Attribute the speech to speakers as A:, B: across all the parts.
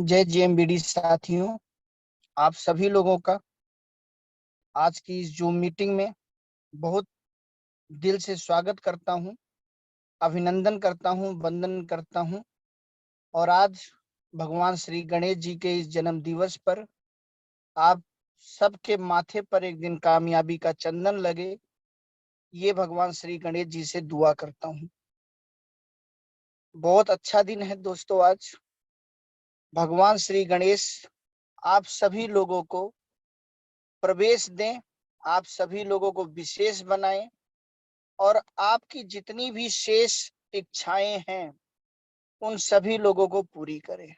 A: जय जेएमबीडी साथियों, आप सभी लोगों का आज की इस जूम मीटिंग में बहुत दिल से स्वागत करता हूं, अभिनंदन करता हूं, वंदन करता हूं। और आज भगवान श्री गणेश जी के इस जन्म दिवस पर आप सबके माथे पर एक दिन कामयाबी का चंदन लगे, ये भगवान श्री गणेश जी से दुआ करता हूं। बहुत अच्छा दिन है दोस्तों। आज भगवान श्री गणेश आप सभी लोगों को प्रवेश दें, आप सभी लोगों को विशेष बनाएं और आपकी जितनी भी शेष इच्छाएं हैं उन सभी लोगों को पूरी करें।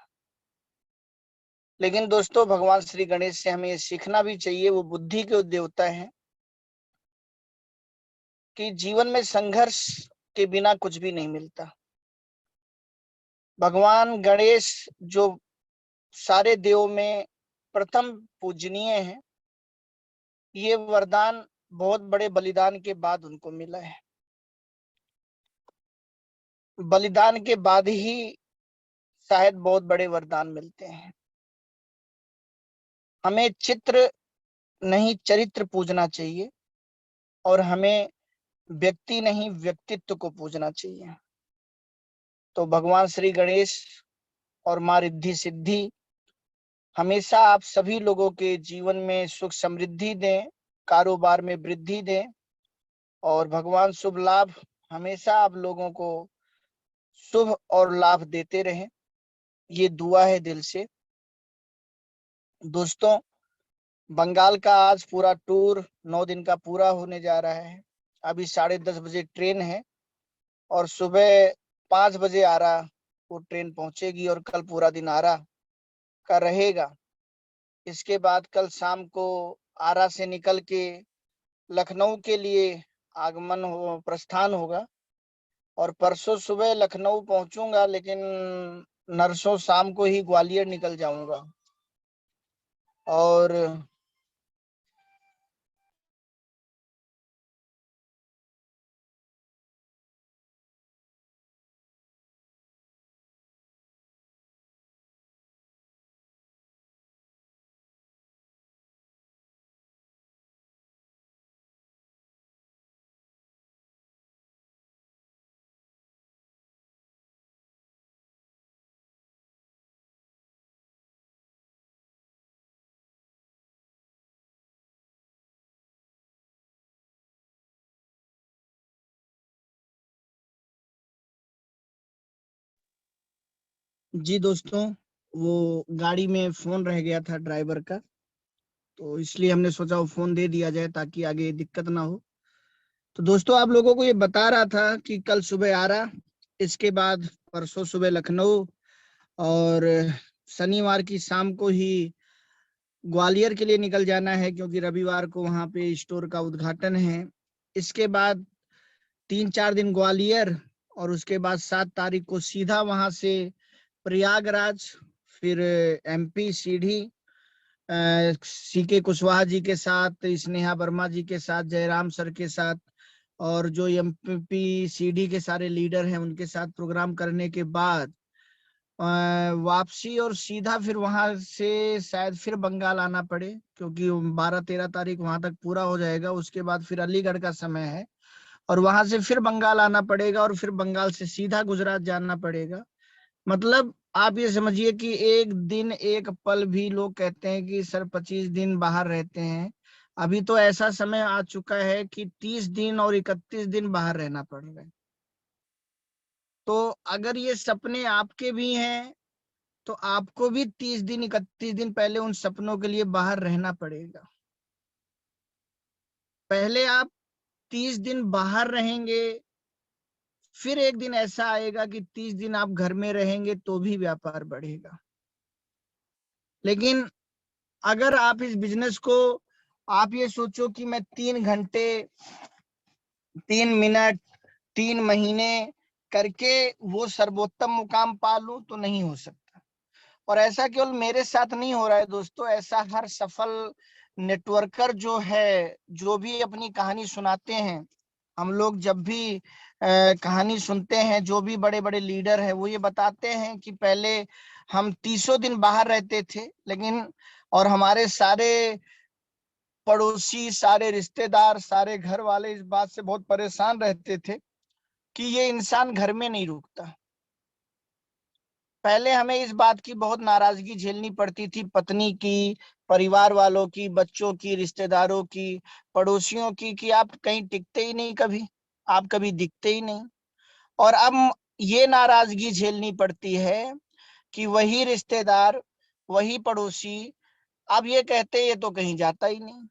A: लेकिन दोस्तों, भगवान श्री गणेश से हमें सीखना भी चाहिए, वो बुद्धि के देवता हैं, कि जीवन में संघर्ष के बिना कुछ भी नहीं मिलता। भगवान गणेश जो सारे देवों में प्रथम पूजनीय है, ये वरदान बहुत बड़े बलिदान के बाद उनको मिला है। बलिदान के बाद ही शायद बहुत बड़े वरदान मिलते हैं। हमें चित्र नहीं, चरित्र पूजना चाहिए और हमें व्यक्ति नहीं, व्यक्तित्व को पूजना चाहिए। तो भगवान श्री गणेश और माँ रिद्धि सिद्धि हमेशा आप सभी लोगों के जीवन में सुख समृद्धि दें, कारोबार में वृद्धि दें और भगवान शुभ लाभ हमेशा आप लोगों को शुभ और लाभ देते रहें, ये दुआ है दिल से। दोस्तों, बंगाल का आज पूरा टूर 9 दिन का पूरा होने जा रहा है। अभी 10:30 बजे ट्रेन है और सुबह 5 बजे आरा वो ट्रेन पहुंचेगी और कल पूरा दिन आरा का रहेगा। इसके बाद कल शाम को आरा से निकल के लखनऊ के लिए प्रस्थान होगा और परसों सुबह लखनऊ पहुंचूंगा, लेकिन नरसों शाम को ही ग्वालियर निकल जाऊंगा। और जी दोस्तों, वो गाड़ी में फोन रह गया था ड्राइवर का, तो इसलिए हमने सोचा वो फोन दे दिया जाए ताकि आगे दिक्कत ना हो। तो दोस्तों, आप लोगों को ये बता रहा था कि कल सुबह आरा, इसके बाद परसों सुबह लखनऊ और शनिवार की शाम को ही ग्वालियर के लिए निकल जाना है, क्योंकि रविवार को वहां पे स्टोर का उद्घाटन है। इसके बाद 3-4 दिन ग्वालियर और उसके बाद 7 तारीख को सीधा वहां से प्रयागराज, फिर एमपी सीढ़ी, सीके कुशवाहा जी के साथ, स्नेहा वर्मा जी के साथ, जयराम सर के साथ और जो एमपी सीडी के सारे लीडर हैं उनके साथ प्रोग्राम करने के बाद वापसी और सीधा फिर वहां से शायद फिर बंगाल आना पड़े, क्योंकि 12-13 तारीख वहां तक पूरा हो जाएगा। उसके बाद फिर अलीगढ़ का समय है और वहां से फिर बंगाल आना पड़ेगा और फिर बंगाल से सीधा गुजरात जाना पड़ेगा। मतलब आप ये समझिए कि एक दिन एक पल भी, लोग कहते हैं कि सर 25 दिन बाहर रहते हैं, अभी तो ऐसा समय आ चुका है कि 30 दिन और 31 दिन बाहर रहना पड़ रहा है। तो अगर ये सपने आपके भी हैं तो आपको भी 30 दिन 31 दिन पहले उन सपनों के लिए बाहर रहना पड़ेगा। पहले आप 30 दिन बाहर रहेंगे, फिर एक दिन ऐसा आएगा कि 30 दिन आप घर में रहेंगे तो भी व्यापार बढ़ेगा। लेकिन अगर आप इस बिजनेस को, आप ये सोचो कि मैं 3 घंटे 3 मिनट 3 महीने करके वो सर्वोत्तम मुकाम पा लूं, तो नहीं हो सकता। और ऐसा केवल मेरे साथ नहीं हो रहा है दोस्तों, ऐसा हर सफल नेटवर्कर जो है, जो भी अपनी कहानी सुनाते हैं, हम लोग जब भी कहानी सुनते हैं, जो भी बड़े बड़े लीडर हैं वो ये बताते हैं कि पहले हम 30 दिन बाहर रहते थे, लेकिन और हमारे सारे पड़ोसी, सारे रिश्तेदार, सारे घर वाले इस बात से बहुत परेशान रहते थे कि ये इंसान घर में नहीं रुकता। पहले हमें इस बात की बहुत नाराजगी झेलनी पड़ती थी, पत्नी की, परिवार वालों की, बच्चों की, रिश्तेदारों की, पड़ोसियों की, कि आप कहीं टिकते ही नहीं, कभी आप कभी दिखते ही नहीं। और अब ये नाराजगी झेलनी पड़ती है कि वही रिश्तेदार, वही पड़ोसी अब ये कहते ये तो कहीं जाता ही नहीं।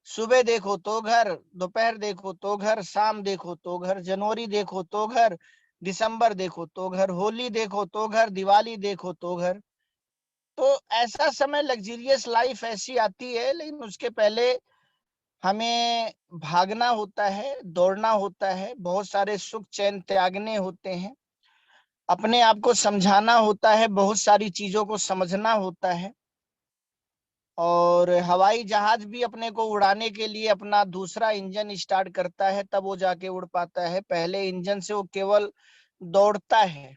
A: सुबह देखो तो घर, दोपहर देखो तो घर, शाम देखो तो घर, जनवरी देखो तो घर, दिसंबर देखो तो घर, होली देखो तो घर, दिवाली देखो तो घर। तो ऐसा समय, लग्जरियस लाइफ ऐसी आती है, लेकिन उसके पहले हमें भागना होता है, दौड़ना होता है, बहुत सारे सुख चैन त्यागने होते हैं, अपने आप को समझाना होता है, बहुत सारी चीजों को समझना होता है। और हवाई जहाज भी अपने को उड़ाने के लिए अपना दूसरा इंजन स्टार्ट करता है, तब वो जाके उड़ पाता है। पहले इंजन से वो केवल दौड़ता है।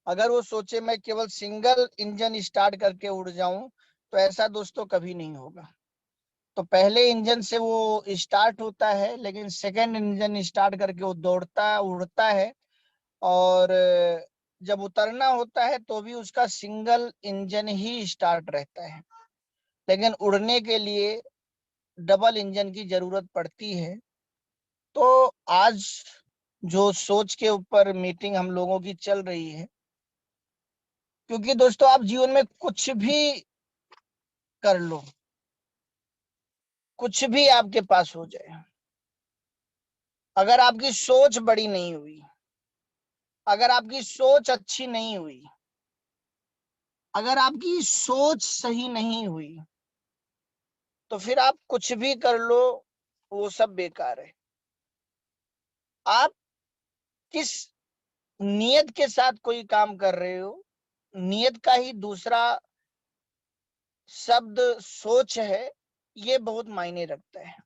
A: अगर वो सोचे मैं केवल सिंगल इंजन स्टार्ट करके उड़ जाऊं, तो ऐसा दोस्तों कभी नहीं होगा। तो पहले इंजन से वो स्टार्ट होता है, लेकिन सेकंड इंजन स्टार्ट करके वो दौड़ता, उड़ता है। और जब उतरना होता है तो भी उसका सिंगल इंजन ही स्टार्ट रहता है। लेकिन उड़ने के लिए डबल इंजन की जरूरत पड़ती है। तो आज जो सोच के ऊपर मीटिंग हम लोगों की चल रही है, क्योंकि दोस्तों आप जीवन में कुछ भी कर लो, कुछ भी आपके पास हो जाए, अगर आपकी सोच बड़ी नहीं हुई, अगर आपकी सोच अच्छी नहीं हुई, अगर आपकी सोच सही नहीं हुई, तो फिर आप कुछ भी कर लो, वो सब बेकार है। आप किस नियत के साथ कोई काम कर रहे हो, नियत का ही दूसरा शब्द सोच है, ये बहुत मायने रखता है।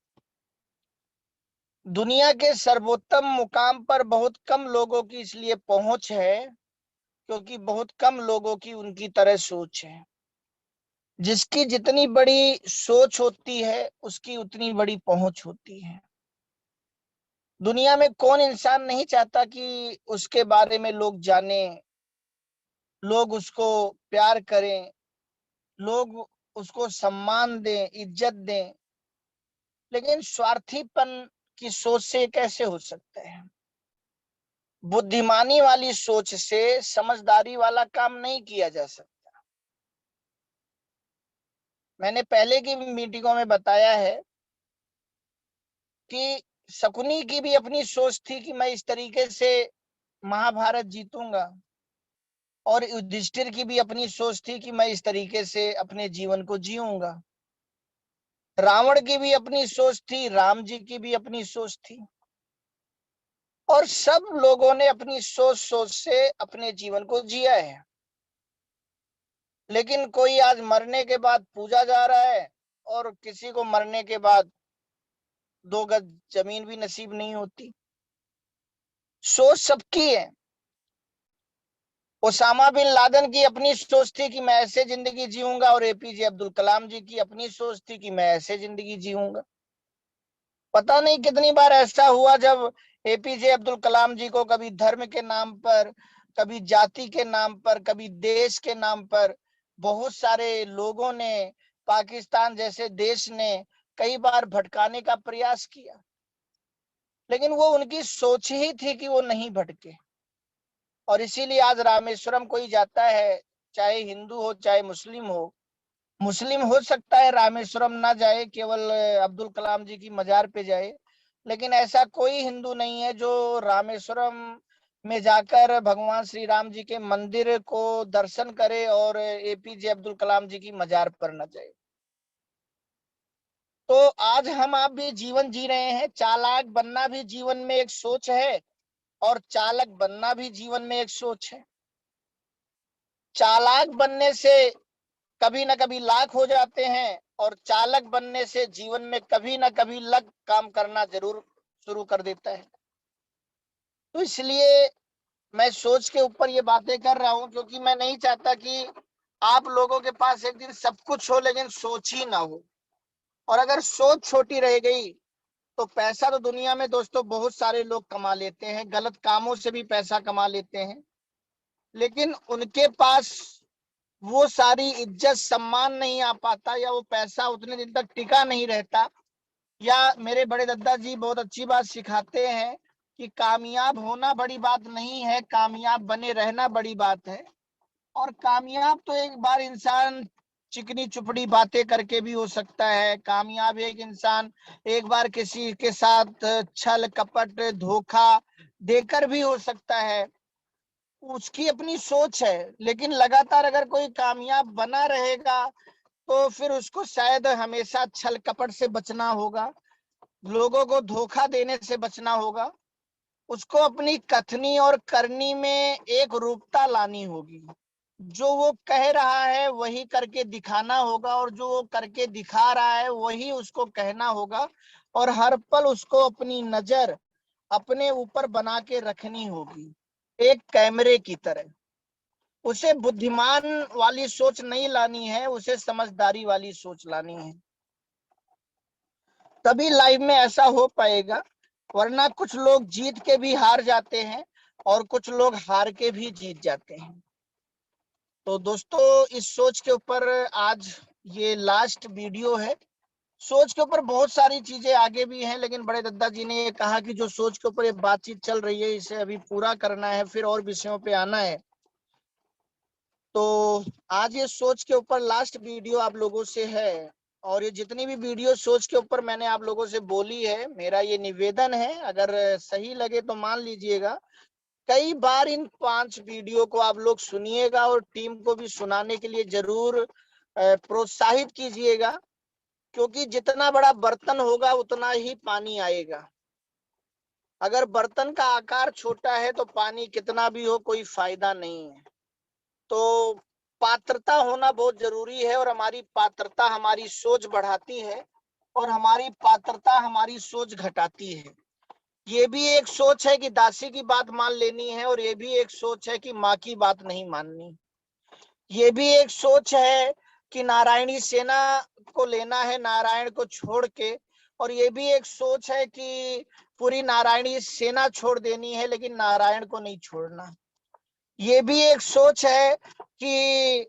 A: दुनिया के सर्वोत्तम मुकाम पर बहुत कम लोगों की इसलिए पहुंच है क्योंकि बहुत कम लोगों की उनकी तरह सोच है। जिसकी जितनी बड़ी सोच होती है, उसकी उतनी बड़ी पहुंच होती है। दुनिया में कौन इंसान नहीं चाहता कि उसके बारे में लोग जाने, लोग उसको प्यार करें, लोग उसको सम्मान दें, इज्जत दें। लेकिन स्वार्थीपन की सोच से कैसे हो सकता है? बुद्धिमानी वाली सोच से समझदारी वाला काम नहीं किया जा सकता। मैंने पहले की मीटिंगों में बताया है कि शकुनी की भी अपनी सोच थी कि मैं इस तरीके से महाभारत जीतूंगा, और युधिष्ठिर की भी अपनी सोच थी कि मैं इस तरीके से अपने जीवन को जीऊंगा। रावण की भी अपनी सोच थी, राम जी की भी अपनी सोच थी, और सब लोगों ने अपनी सोच सोच से अपने जीवन को जिया है। लेकिन कोई आज मरने के बाद पूजा जा रहा है, और किसी को मरने के बाद 2 गज जमीन भी नसीब नहीं होती। सोच सबकी है। ओसामा बिन लादेन की अपनी सोच थी कि मैं ऐसे जिंदगी जीऊंगा, और एपीजे अब्दुल कलाम जी की अपनी सोच थी कि मैं ऐसे जिंदगी जीऊंगा। पता नहीं कितनी बार ऐसा हुआ जब एपीजे अब्दुल कलाम जी को कभी धर्म के नाम पर, कभी जाति के नाम पर, कभी देश के नाम पर बहुत सारे लोगों ने, पाकिस्तान जैसे देश ने कई बार भटकाने का प्रयास किया। लेकिन वो उनकी सोच ही थी कि वो नहीं भटके। और इसीलिए आज रामेश्वरम कोई जाता है, चाहे हिंदू हो चाहे मुस्लिम हो, मुस्लिम हो सकता है रामेश्वरम ना जाए, केवल अब्दुल कलाम जी की मजार पे जाए, लेकिन ऐसा कोई हिंदू नहीं है जो रामेश्वरम में जाकर भगवान श्री राम जी के मंदिर को दर्शन करे और एपीजे अब्दुल कलाम जी की मजार पर न जाए। तो आज हम आप भी जीवन जी रहे हैं, चालाक बनना भी जीवन में एक सोच है, और चालक बनना भी जीवन में एक सोच है। चालाक बनने से कभी ना कभी लाख हो जाते हैं, और चालक बनने से जीवन में कभी ना कभी लक काम करना जरूर शुरू कर देता है। तो इसलिए मैं सोच के ऊपर ये बातें कर रहा हूँ, क्योंकि मैं नहीं चाहता कि आप लोगों के पास एक दिन सब कुछ हो लेकिन सोच ही ना हो। और अगर सोच छोटी रह गई तो पैसा तो दुनिया में दोस्तों बहुत सारे लोग कमा लेते हैं, गलत कामों से भी पैसा कमा लेते हैं, लेकिन उनके पास वो सारी इज्जत सम्मान नहीं आ पाता, या वो पैसा उतने दिन तक टिका नहीं रहता। या मेरे बड़े दादाजी बहुत अच्छी बात सिखाते हैं कि कामयाब होना बड़ी बात नहीं है, कामयाब बने रहना बड़ी बात है। और कामयाब तो एक बार इंसान चिकनी चुपड़ी बातें करके भी हो सकता है। कामयाब एक इंसान एक बार किसी के साथ छल कपट धोखा देकर भी हो सकता है, उसकी अपनी सोच है। लेकिन लगातार अगर कोई कामयाब बना रहेगा तो फिर उसको शायद हमेशा छल कपट से बचना होगा, लोगों को धोखा देने से बचना होगा, उसको अपनी कथनी और करनी में एक रूपता लानी होगी। जो वो कह रहा है वही करके दिखाना होगा, और जो वो करके दिखा रहा है वही उसको कहना होगा। और हर पल उसको अपनी नजर अपने ऊपर बना के रखनी होगी, एक कैमरे की तरह। उसे बुद्धिमान वाली सोच नहीं लानी है, उसे समझदारी वाली सोच लानी है। तभी लाइफ में ऐसा हो पाएगा, वरना कुछ लोग जीत के भी हार जाते हैं और कुछ लोग हार के भी जीत जाते हैं। तो दोस्तों इस सोच के ऊपर आज ये लास्ट वीडियो है। सोच के ऊपर बहुत सारी चीजें आगे भी हैं, लेकिन बड़े दादाजी ने ये कहा कि जो सोच के ऊपर ये बातचीत चल रही है इसे अभी पूरा करना है, फिर और विषयों पे आना है। तो आज ये सोच के ऊपर लास्ट वीडियो आप लोगों से है। और ये जितनी भी वीडियो सोच के ऊपर मैंने आप लोगों से बोली है, मेरा ये निवेदन है, अगर सही लगे तो मान लीजिएगा। कई बार इन 5 वीडियो को आप लोग सुनिएगा और टीम को भी सुनाने के लिए जरूर प्रोत्साहित कीजिएगा, क्योंकि जितना बड़ा बर्तन होगा उतना ही पानी आएगा। अगर बर्तन का आकार छोटा है तो पानी कितना भी हो कोई फायदा नहीं है। तो पात्रता होना बहुत जरूरी है, और हमारी पात्रता हमारी सोच बढ़ाती है और हमारी पात्रता हमारी सोच घटाती है। ये भी एक सोच है कि दासी की बात मान लेनी है, और ये भी एक सोच है कि माँ की बात नहीं माननी। ये भी एक सोच है कि नारायणी सेना को लेना है नारायण को छोड़ के, और ये भी एक सोच है कि पूरी नारायणी सेना छोड़ देनी है लेकिन नारायण को नहीं छोड़ना। ये भी एक सोच है कि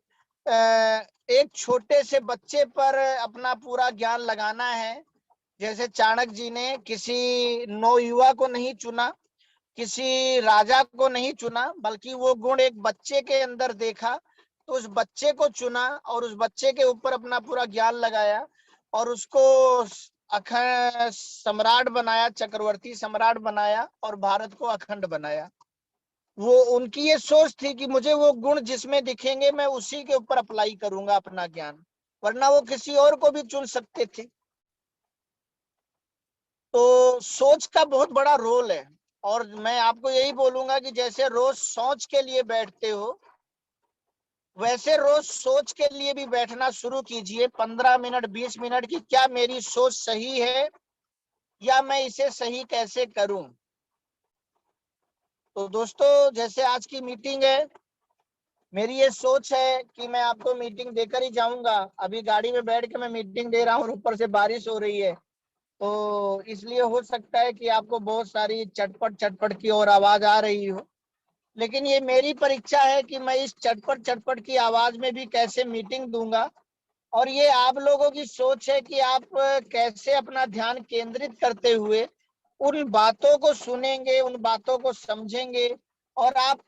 A: एक छोटे से बच्चे पर अपना पूरा ज्ञान लगाना है। जैसे चाणक्य जी ने किसी नौयुवा को नहीं चुना, किसी राजा को नहीं चुना, बल्कि वो गुण एक बच्चे के अंदर देखा तो उस बच्चे को चुना और उस बच्चे के ऊपर अपना पूरा ज्ञान लगाया और उसको अखंड सम्राट बनाया, चक्रवर्ती सम्राट बनाया और भारत को अखंड बनाया। वो उनकी ये सोच थी कि मुझे वो गुण जिसमें दिखेंगे मैं उसी के ऊपर अप्लाई करूंगा अपना ज्ञान, वरना वो किसी और को भी चुन सकते थे। तो सोच का बहुत बड़ा रोल है। और मैं आपको यही बोलूंगा कि जैसे रोज सोच के लिए बैठते हो वैसे रोज सोच के लिए भी बैठना शुरू कीजिए, 15 मिनट 20 मिनट की क्या मेरी सोच सही है या मैं इसे सही कैसे करूं। तो दोस्तों जैसे आज की मीटिंग है, मेरी ये सोच है कि मैं आपको मीटिंग देकर ही जाऊंगा। अभी गाड़ी में बैठ के मैं मीटिंग दे रहा हूँ, ऊपर से बारिश हो रही है, तो इसलिए हो सकता है कि आपको बहुत सारी चटपट चटपट की और आवाज आ रही हो। लेकिन ये मेरी परीक्षा है कि मैं इस चटपट चटपट की आवाज में भी कैसे मीटिंग दूंगा। और ये आप लोगों की सोच है कि आप कैसे अपना ध्यान केंद्रित करते हुए उन बातों को सुनेंगे, उन बातों को समझेंगे और आप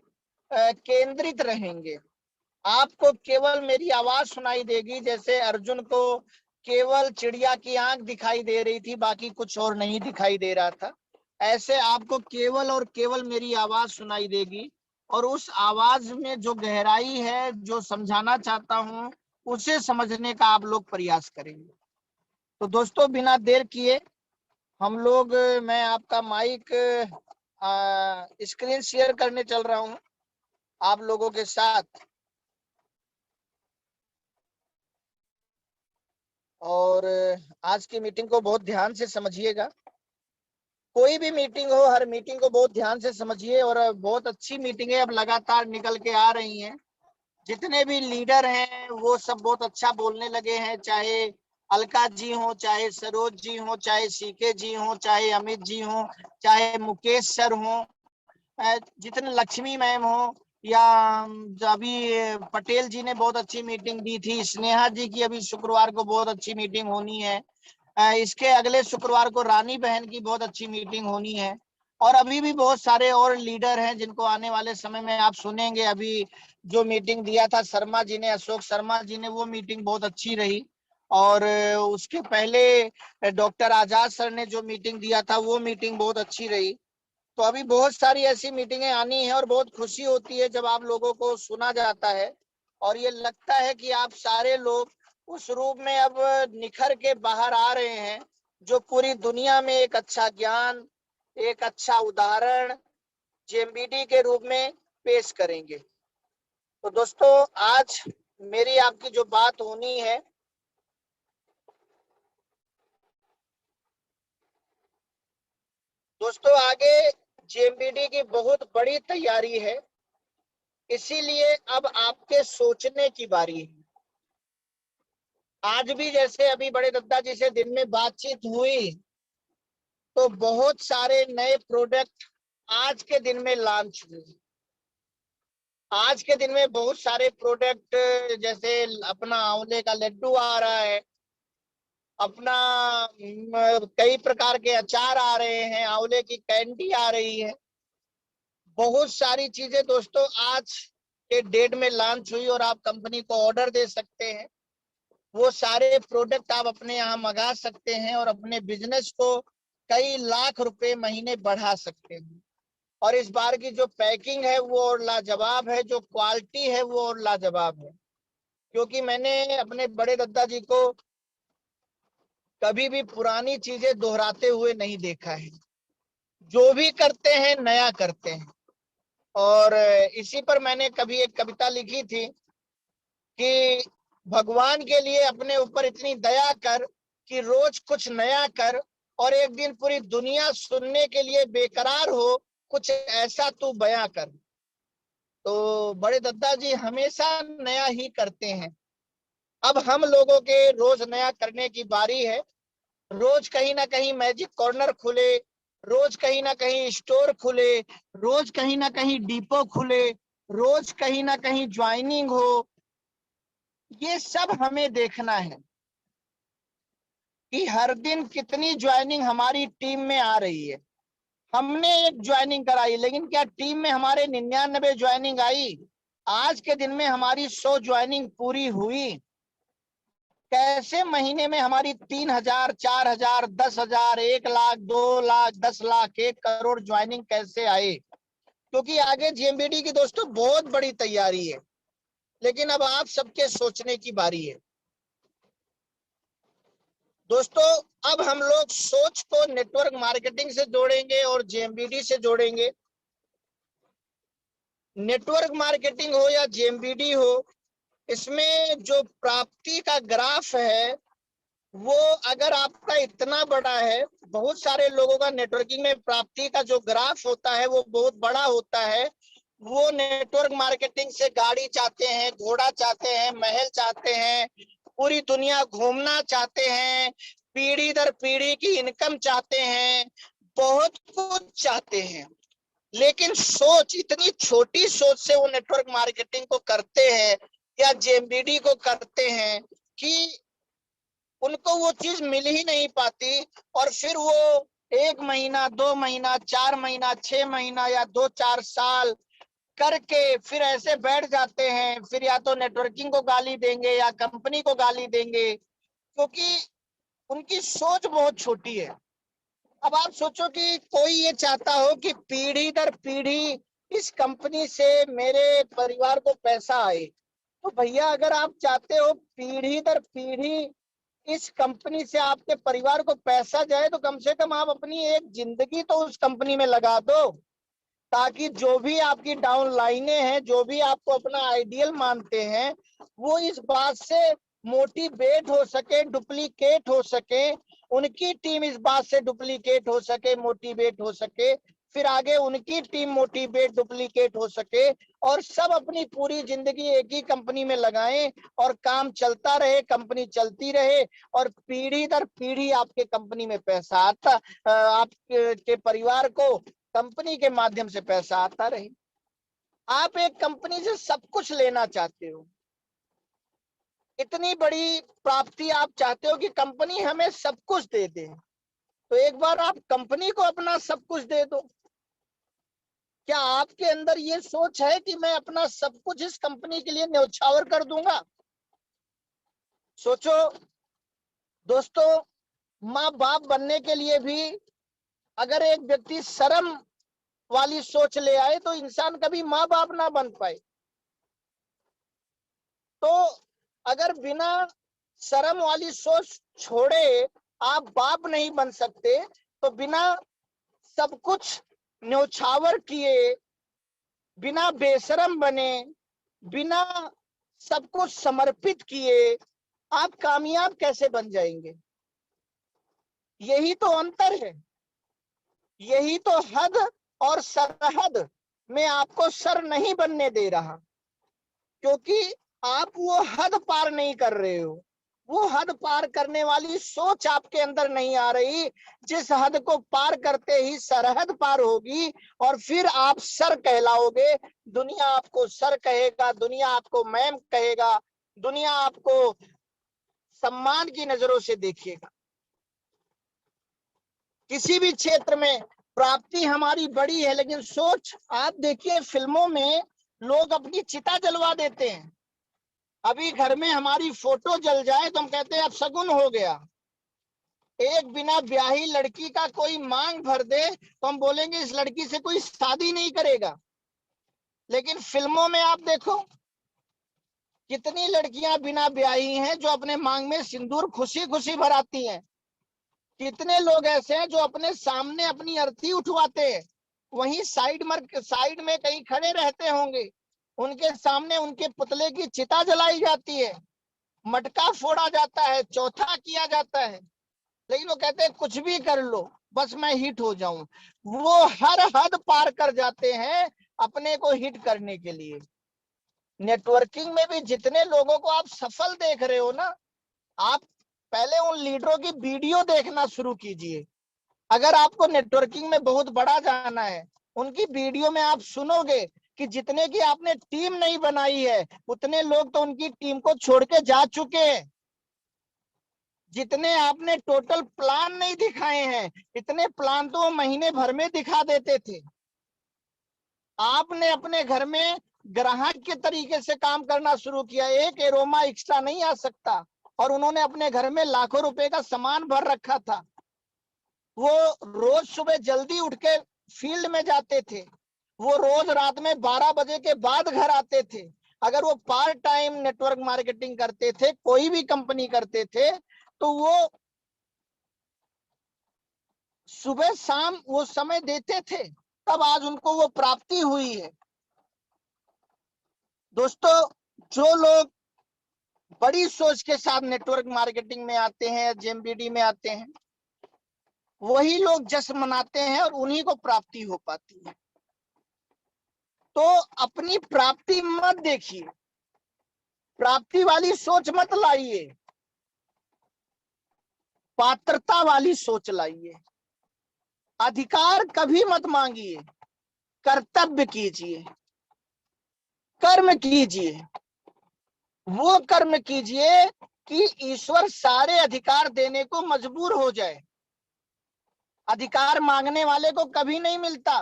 A: केंद्रित रहेंगे। आपको केवल मेरी आवाज सुनाई देगी, जैसे अर्जुन को केवल चिड़िया की आंख दिखाई दे रही थी, बाकी कुछ और नहीं दिखाई दे रहा था। ऐसे आपको केवल और केवल मेरी आवाज सुनाई देगी, और उस आवाज में जो गहराई है, जो समझाना चाहता हूं, उसे समझने का आप लोग प्रयास करेंगे। तो दोस्तों बिना देर किए हम लोग, मैं आपका माइक स्क्रीन शेयर करने चल रहा हूं आप लोगों के साथ। और आज की मीटिंग को बहुत ध्यान से समझिएगा। कोई भी मीटिंग हो, हर मीटिंग को बहुत ध्यान से समझिए, और बहुत अच्छी मीटिंगें अब लगातार निकल के आ रही हैं। जितने भी लीडर हैं वो सब बहुत अच्छा बोलने लगे हैं, चाहे अलका जी हो, चाहे सरोज जी हो, चाहे सीके जी हो, चाहे अमित जी हो, चाहे मुकेश सर हो, जितने लक्ष्मी मैम हो, या अभी पटेल जी ने बहुत अच्छी मीटिंग दी थी, स्नेहा जी की अभी शुक्रवार को बहुत अच्छी मीटिंग होनी है, इसके अगले शुक्रवार को रानी बहन की बहुत अच्छी मीटिंग होनी है, और अभी भी बहुत सारे और लीडर हैं जिनको आने वाले समय में आप सुनेंगे। अभी जो मीटिंग दिया था शर्मा जी ने, अशोक शर्मा जी ने, वो मीटिंग बहुत अच्छी रही, और उसके पहले डॉक्टर आजाद सर ने जो मीटिंग दिया था वो मीटिंग बहुत अच्छी रही। तो अभी बहुत सारी ऐसी मीटिंगें आनी है, और बहुत खुशी होती है जब आप लोगों को सुना जाता है, और ये लगता है कि आप सारे लोग उस रूप में अब निखर के बाहर आ रहे हैं जो पूरी दुनिया में एक अच्छा ज्ञान, एक अच्छा उदाहरण जेएमबीडी के रूप में पेश करेंगे। तो दोस्तों, आज मेरी आपकी जो बात होनी है, दोस्तों आगे जेएमबीडी की बहुत बड़ी तैयारी है, इसीलिए अब आपके सोचने की बारी है। आज भी जैसे अभी बड़े दद्दा जी से दिन में बातचीत हुई, तो बहुत सारे नए प्रोडक्ट आज के दिन में लॉन्च हुए। आज के दिन में बहुत सारे प्रोडक्ट, जैसे अपना आंवले का लड्डू आ रहा है, अपना कई प्रकार के अचार आ रहे हैं, आंवले की कैंडी आ रही है, बहुत सारी चीजें दोस्तों आज के डेट में लॉन्च हुई, और आप कंपनी को ऑर्डर दे सकते हैं। वो सारे प्रोडक्ट आप अपने यहाँ मंगा सकते हैं, और अपने बिजनेस को कई लाख रुपए महीने बढ़ा सकते हैं। और इस बार की जो पैकिंग है वो और लाजवाब है, जो क्वालिटी है वो और लाजवाब है, क्योंकि मैंने अपने बड़े दद्दा जी को कभी भी पुरानी चीजें दोहराते हुए नहीं देखा है। जो भी करते हैं नया करते हैं। और इसी पर मैंने कभी एक कविता लिखी थी कि भगवान के लिए अपने ऊपर इतनी दया कर कि रोज कुछ नया कर, और एक दिन पूरी दुनिया सुनने के लिए बेकरार हो, कुछ ऐसा तू बयां कर। तो बड़े दद्दा जी हमेशा नया ही करते हैं। अब हम लोगों के रोज नया करने की बारी है। रोज कहीं ना कहीं मैजिक कॉर्नर खुले, रोज कहीं ना कहीं स्टोर खुले, रोज कहीं ना कहीं डिपो खुले, रोज कहीं ना कहीं ज्वाइनिंग हो। ये सब हमें देखना है कि हर दिन कितनी ज्वाइनिंग हमारी टीम में आ रही है। हमने एक ज्वाइनिंग कराई, लेकिन क्या टीम में हमारे 99 ज्वाइनिंग आई? आज के दिन में हमारी 100 ज्वाइनिंग पूरी हुई। कैसे महीने में हमारी 3,000, 4,000, 10,000, 1,00,000, 2,00,000, 10,00,000, 1 करोड़ ज्वाइनिंग कैसे आए? क्योंकि आगे जेएमबीडी की दोस्तों बहुत बड़ी तैयारी है, लेकिन अब आप सबके सोचने की बारी है। दोस्तों, अब हम लोग सोच को नेटवर्क मार्केटिंग से जोड़ेंगे और जेएमबीडी से जोड़ेंगे। नेटवर्क मार्केटिंग हो या जेएमबीडी हो, इसमें जो प्राप्ति का ग्राफ है वो अगर आपका इतना बड़ा है, बहुत सारे लोगों का नेटवर्किंग में प्राप्ति का जो ग्राफ होता है वो बहुत बड़ा होता है। वो नेटवर्क मार्केटिंग से गाड़ी चाहते हैं, घोड़ा चाहते हैं, महल चाहते हैं, पूरी दुनिया घूमना चाहते हैं, पीढ़ी दर पीढ़ी की इनकम चाहते हैं, बहुत कुछ चाहते हैं। लेकिन सोच, इतनी छोटी सोच से वो नेटवर्क मार्केटिंग को करते हैं या जेएमबीडी को करते हैं कि उनको वो चीज मिल ही नहीं पाती, और फिर वो 1 महीना, 2 महीना, 4 महीना, 6 महीना या 2-4 साल करके फिर ऐसे बैठ जाते हैं। फिर या तो नेटवर्किंग को गाली देंगे या कंपनी को गाली देंगे, क्योंकि उनकी सोच बहुत छोटी है। अब आप सोचो कि कोई ये चाहता हो कि पीढ़ी दर पीढ़ी इस कंपनी से मेरे परिवार को पैसा आए, तो भैया अगर आप चाहते हो पीढ़ी दर पीढ़ी इस कंपनी से आपके परिवार को पैसा जाए, तो कम से कम आप अपनी एक जिंदगी तो उस कंपनी में लगा दो, ताकि जो भी आपकी डाउन लाइनें हैं, जो भी आपको अपना आइडियल मानते हैं, वो इस बात से मोटिवेट हो सके, डुप्लीकेट हो सके, उनकी टीम इस बात से डुप्लीकेट हो सके, मोटिवेट हो सके, फिर आगे उनकी टीम मोटिवेट डुप्लीकेट हो सके, और सब अपनी पूरी जिंदगी एक ही कंपनी में लगाएं और काम चलता रहे, कंपनी चलती रहे, और पीढ़ी दर पीढ़ी आपके कंपनी में पैसा आता, आपके परिवार को कंपनी के माध्यम से पैसा आता रहे। आप एक कंपनी से सब कुछ लेना चाहते हो, इतनी बड़ी प्राप्ति आप चाहते हो कि कंपनी हमें सब कुछ दे दे, तो एक बार आप कंपनी को अपना सब कुछ दे दो। क्या आपके अंदर ये सोच है कि मैं अपना सब कुछ इस कंपनी के लिए न्यौछावर कर दूंगा? सोचो दोस्तों, माँ बाप बनने के लिए भी अगर एक व्यक्ति शर्म वाली सोच ले आए तो इंसान कभी माँ बाप ना बन पाए। तो अगर बिना शर्म वाली सोच छोड़े आप बाप नहीं बन सकते, तो बिना सब कुछ न्यौछावर किए, बिना बेशरम बने, बिना सब कुछ समर्पित किए आप कामयाब कैसे बन जाएंगे? यही तो अंतर है, यही तो हद और सरहद में आपको सर नहीं बनने दे रहा, क्योंकि आप वो हद पार नहीं कर रहे हो, वो हद पार करने वाली सोच आपके अंदर नहीं आ रही, जिस हद को पार करते ही सरहद पार होगी और फिर आप सर कहलाओगे। दुनिया आपको सर कहेगा, दुनिया आपको मैम कहेगा, दुनिया आपको सम्मान की नजरों से देखिएगा। किसी भी क्षेत्र में प्राप्ति हमारी बड़ी है, लेकिन सोच आप देखिए, फिल्मों में लोग अपनी चिता जलवा देते हैं। अभी घर में हमारी फोटो जल जाए तो हम कहते हैं अब शगुन हो गया। एक बिना ब्याही लड़की का कोई मांग भर दे तो हम बोलेंगे इस लड़की से कोई शादी नहीं करेगा। लेकिन फिल्मों में आप देखो कितनी लड़कियां बिना ब्याही हैं जो अपने मांग में सिंदूर खुशी खुशी भराती हैं। कितने लोग ऐसे हैं जो अपने सामने अपनी अर्थी उठवाते हैं, वहीं साइड में कहीं खड़े रहते होंगे, उनके सामने उनके पुतले की चिता जलाई जाती है, मटका फोड़ा जाता है, चौथा किया जाता है, लेकिन वो कहते हैं कुछ भी कर लो बस मैं हिट हो जाऊं। वो हर हद पार कर जाते हैं अपने को हिट करने के लिए। नेटवर्किंग में भी जितने लोगों को आप सफल देख रहे हो ना, आप पहले उन लीडरों की वीडियो देखना शुरू कीजिए। अगर आपको नेटवर्किंग में बहुत बड़ा जाना है, उनकी वीडियो में आप सुनोगे कि जितने की आपने टीम नहीं बनाई है उतने लोग तो उनकी टीम को छोड़ के जा चुके हैं। जितने आपने टोटल प्लान नहीं दिखाए हैं, इतने प्लान तो महीने भर में दिखा देते थे। आपने अपने घर में ग्राहक के तरीके से काम करना शुरू किया, एक एरोमा एक्स्ट्रा नहीं आ सकता, और उन्होंने अपने घर में लाखों रुपए का सामान भर रखा था। वो रोज सुबह जल्दी उठ के फील्ड में जाते थे, वो रोज रात में 12 बजे के बाद घर आते थे। अगर वो पार्ट टाइम नेटवर्क मार्केटिंग करते थे, कोई भी कंपनी करते थे, तो वो सुबह शाम वो समय देते थे, तब आज उनको वो प्राप्ति हुई है। दोस्तों, जो लोग बड़ी सोच के साथ नेटवर्क मार्केटिंग में आते हैं, जेएमबीडी में आते हैं, वही लोग जश्न मनाते हैं और उन्हीं को प्राप्ति हो पाती है। तो अपनी प्राप्ति मत देखिए, प्राप्ति वाली सोच मत लाइए, पात्रता वाली सोच लाइए। अधिकार कभी मत मांगिए, कर्तव्य कीजिए, कर्म कीजिए। वो कर्म कीजिए कि ईश्वर सारे अधिकार देने को मजबूर हो जाए। अधिकार मांगने वाले को कभी नहीं मिलता,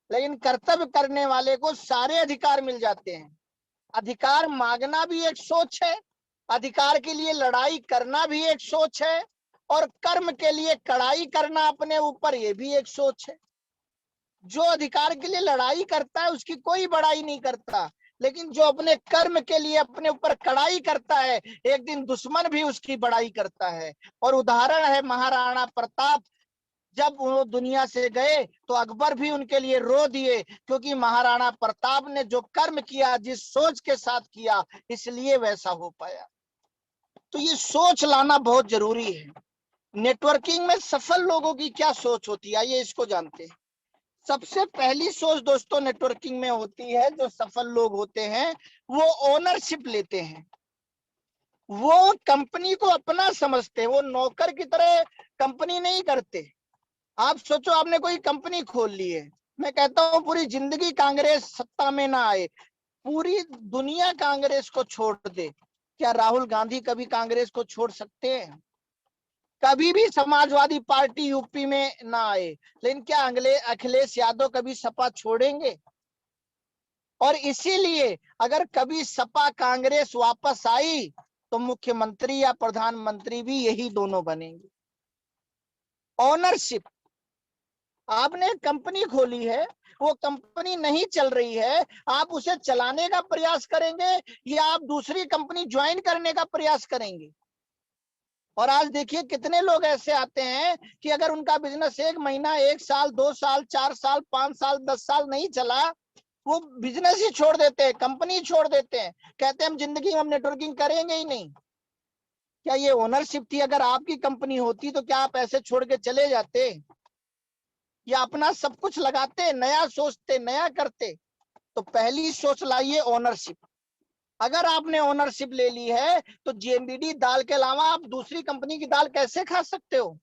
A: लेकिन कर्तव्य करने वाले को सारे अधिकार मिल जाते हैं। अधिकार मांगना भी एक सोच है, अधिकार के लिए लड़ाई करना भी एक सोच है, और कर्म के लिए कड़ाई करना अपने ऊपर, ये भी एक सोच है। जो अधिकार के लिए लड़ाई करता है उसकी कोई बड़ाई नहीं करता, लेकिन जो अपने कर्म के लिए अपने ऊपर कड़ाई करता है, एक दिन दुश्मन भी उसकी बड़ाई करता है। और उदाहरण है महाराणा प्रताप, जब वो दुनिया से गए तो अकबर भी उनके लिए रो दिए, क्योंकि महाराणा प्रताप ने जो कर्म किया, जिस सोच के साथ किया, इसलिए वैसा हो पाया। तो ये सोच लाना बहुत जरूरी है। नेटवर्किंग में सफल लोगों की क्या सोच होती है, आइए इसको जानते हैं। सबसे पहली सोच दोस्तों नेटवर्किंग में होती है, जो सफल लोग होते हैं वो ओनरशिप लेते हैं। वो कंपनी को अपना समझते हैं, वो नौकर की तरह कंपनी नहीं करते। आप सोचो आपने कोई कंपनी खोल ली है, मैं कहता हूं पूरी जिंदगी कांग्रेस सत्ता में ना आए, पूरी दुनिया कांग्रेस को छोड़ दे, क्या राहुल गांधी कभी कांग्रेस को छोड़ सकते हैं? कभी भी समाजवादी पार्टी यूपी में ना आए, लेकिन क्या अखिलेश यादव कभी सपा छोड़ेंगे? और इसीलिए अगर कभी सपा कांग्रेस वापस आई तो मुख्यमंत्री या प्रधानमंत्री भी यही दोनों बनेंगे। ओनरशिप, आपने कंपनी खोली है, वो कंपनी नहीं चल रही है, आप उसे चलाने का प्रयास करेंगे या आप दूसरी कंपनी ज्वाइन करने का प्रयास करेंगे? और आज देखिए कितने लोग ऐसे आते हैं कि अगर उनका बिजनेस 1 महीना, 1 साल, 2 साल, 4 साल, 5 साल, 10 साल नहीं चला, वो बिजनेस ही छोड़ देते हैं, कंपनी छोड़ देते हैं, कहते हैं हम जिंदगी में हम नेटवर्किंग करेंगे ही नहीं। क्या ये ओनरशिप थी? अगर आपकी कंपनी होती तो क्या आप ऐसे छोड़ के चले जाते, या अपना सब कुछ लगाते, नया सोचते, नया करते? तो पहली सोच लाइए ओनरशिप। अगर आपने ओनरशिप ले ली है तो जेएमबीडी दाल के अलावा आप दूसरी कंपनी की दाल कैसे खा सकते हो?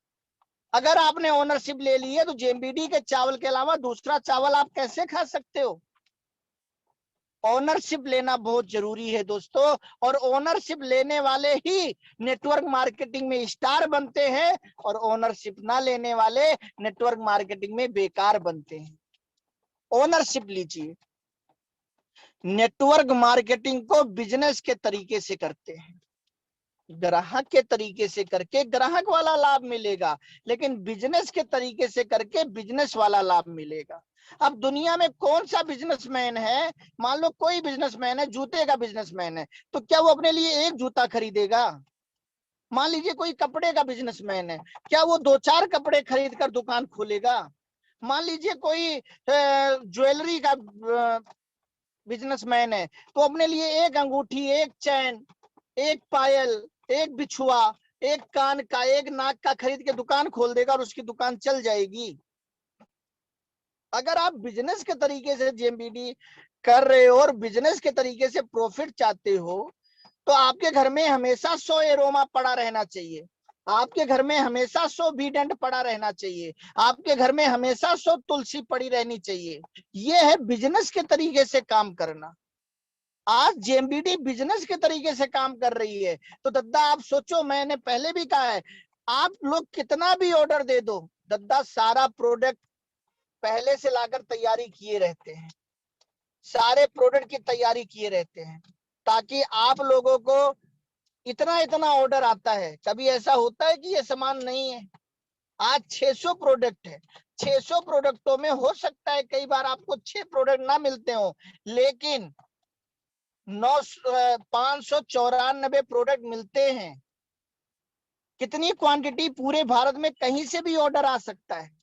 A: अगर आपने ओनरशिप ले ली है तो जेएमबीडी के चावल के अलावा दूसरा चावल आप कैसे खा सकते हो? ओनरशिप लेना बहुत जरूरी है दोस्तों, और ओनरशिप लेने वाले ही नेटवर्क मार्केटिंग में स्टार बनते हैं, और ओनरशिप ना लेने वाले नेटवर्क मार्केटिंग में बेकार बनते हैं। ओनरशिप लीजिए। नेटवर्क मार्केटिंग को बिजनेस के तरीके से करते हैं, ग्राहक के तरीके से करके ग्राहक वाला लाभ मिलेगा, लेकिन बिजनेस के तरीके से करके बिजनेस वाला लाभ मिलेगा। अब दुनिया में कौन सा बिजनेसमैन है, मान लो कोई बिजनेसमैन है, जूते का बिजनेसमैन है, तो क्या वो अपने लिए एक जूता खरीदेगा? मान लीजिए कोई कपड़े का बिजनेसमैन है, क्या वो 2-4 कपड़े खरीद कर दुकान खोलेगा? मान लीजिए कोई ज्वेलरी का बिजनेसमैन है, तो अपने लिए एक अंगूठी, एक चैन, एक पायल, एक बिछुआ, एक कान का, एक नाक का खरीद के दुकान खोल देगा और उसकी दुकान चल जाएगी। अगर आप बिजनेस के तरीके से जेएमबीडी कर रहे हो और बिजनेस के तरीके से प्रॉफिट चाहते हो, तो आपके घर में हमेशा 100 एरोमा पड़ा रहना चाहिए, आपके घर में हमेशा 100 बीडेंट पड़ा रहना चाहिए, आपके घर में हमेशा 100 तुलसी पड़ी रहनी चाहिए। यह है बिजनेस के तरीके से काम करना। आज जेएमबीडी बिजनेस के तरीके से काम कर रही है, तो दद्दा आप सोचो, मैंने पहले भी कहा है, आप लोग कितना भी ऑर्डर दे दो, दद्दा सारा प्रोडक्ट पहले से लाकर तैयारी किए रहते हैं, सारे प्रोडक्ट की तैयारी किए रहते हैं, ताकि आप लोगों को इतना इतना ऑर्डर आता है। कभी ऐसा होता है कि ये सामान नहीं है? आज 600 प्रोडक्ट है, 600 प्रोडक्टों में हो सकता है कई बार आपको 6 प्रोडक्ट ना मिलते हो, लेकिन 594 प्रोडक्ट मिलते हैं। कितनी क्वांटिटी? पूरे भारत में कहीं से भी ऑर्डर आ सकता है।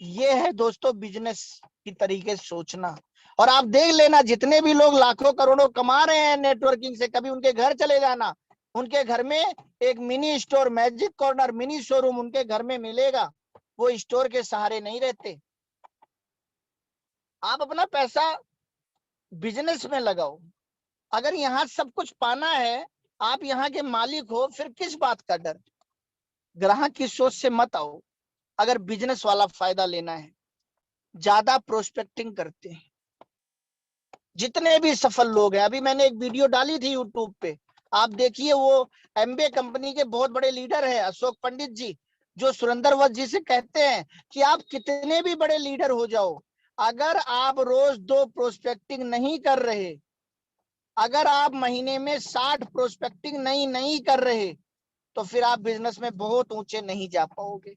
A: ये है दोस्तों बिजनेस की तरीके से सोचना। और आप देख लेना, जितने भी लोग लाखों करोड़ों कमा रहे हैं नेटवर्किंग से, कभी उनके घर चले जाना, उनके घर में एक mini store, magic corner, mini showroom उनके घर में मिलेगा। वो स्टोर के सहारे नहीं रहते। आप अपना पैसा बिजनेस में लगाओ। अगर यहाँ सब कुछ पाना है, आप यहाँ के मालिक हो, फिर किस बात का डर? ग्राहक की सोच से मत आओ। अगर बिजनेस वाला फायदा लेना है, ज्यादा प्रोस्पेक्टिंग करते हैं जितने भी सफल लोग हैं। अभी मैंने एक वीडियो डाली थी यूट्यूब पे, आप देखिए, वो एमबे कंपनी के बहुत बड़े लीडर है अशोक पंडित जी, जो सुरेंद्र वत्स जी से कहते हैं कि आप कितने भी बड़े लीडर हो जाओ, अगर आप रोज 2 प्रोस्पेक्टिंग नहीं कर रहे, अगर आप महीने में 60 प्रोस्पेक्टिंग नहीं कर रहे, तो फिर आप बिजनेस में बहुत ऊंचे नहीं जा पाओगे।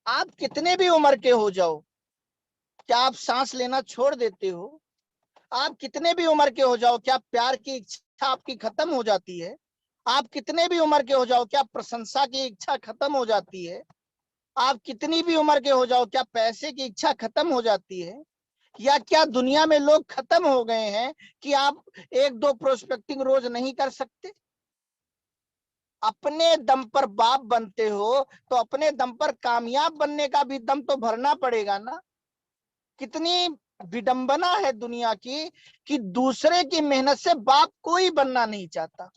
A: आप कितने भी उम्र के हो जाओ, क्या आप सांस लेना छोड़ देते हो? आप कितने भी उम्र के हो जाओ, क्या प्यार की इच्छा आपकी खत्म हो जाती है? आप कितने भी उम्र के हो जाओ, क्या प्रशंसा की इच्छा खत्म हो जाती है? आप कितनी भी उम्र के हो जाओ, क्या पैसे की इच्छा खत्म हो जाती है? या क्या दुनिया में लोग खत्म हो गए हैं कि आप 1-2 प्रोस्पेक्टिंग रोज नहीं कर सकते? अपने दम पर बाप बनते हो तो अपने दम पर कामयाब बनने का भी दम तो भरना पड़ेगा ना। कितनी विडंबना है दुनिया की कि दूसरे की मेहनत से बाप कोई बनना नहीं चाहता,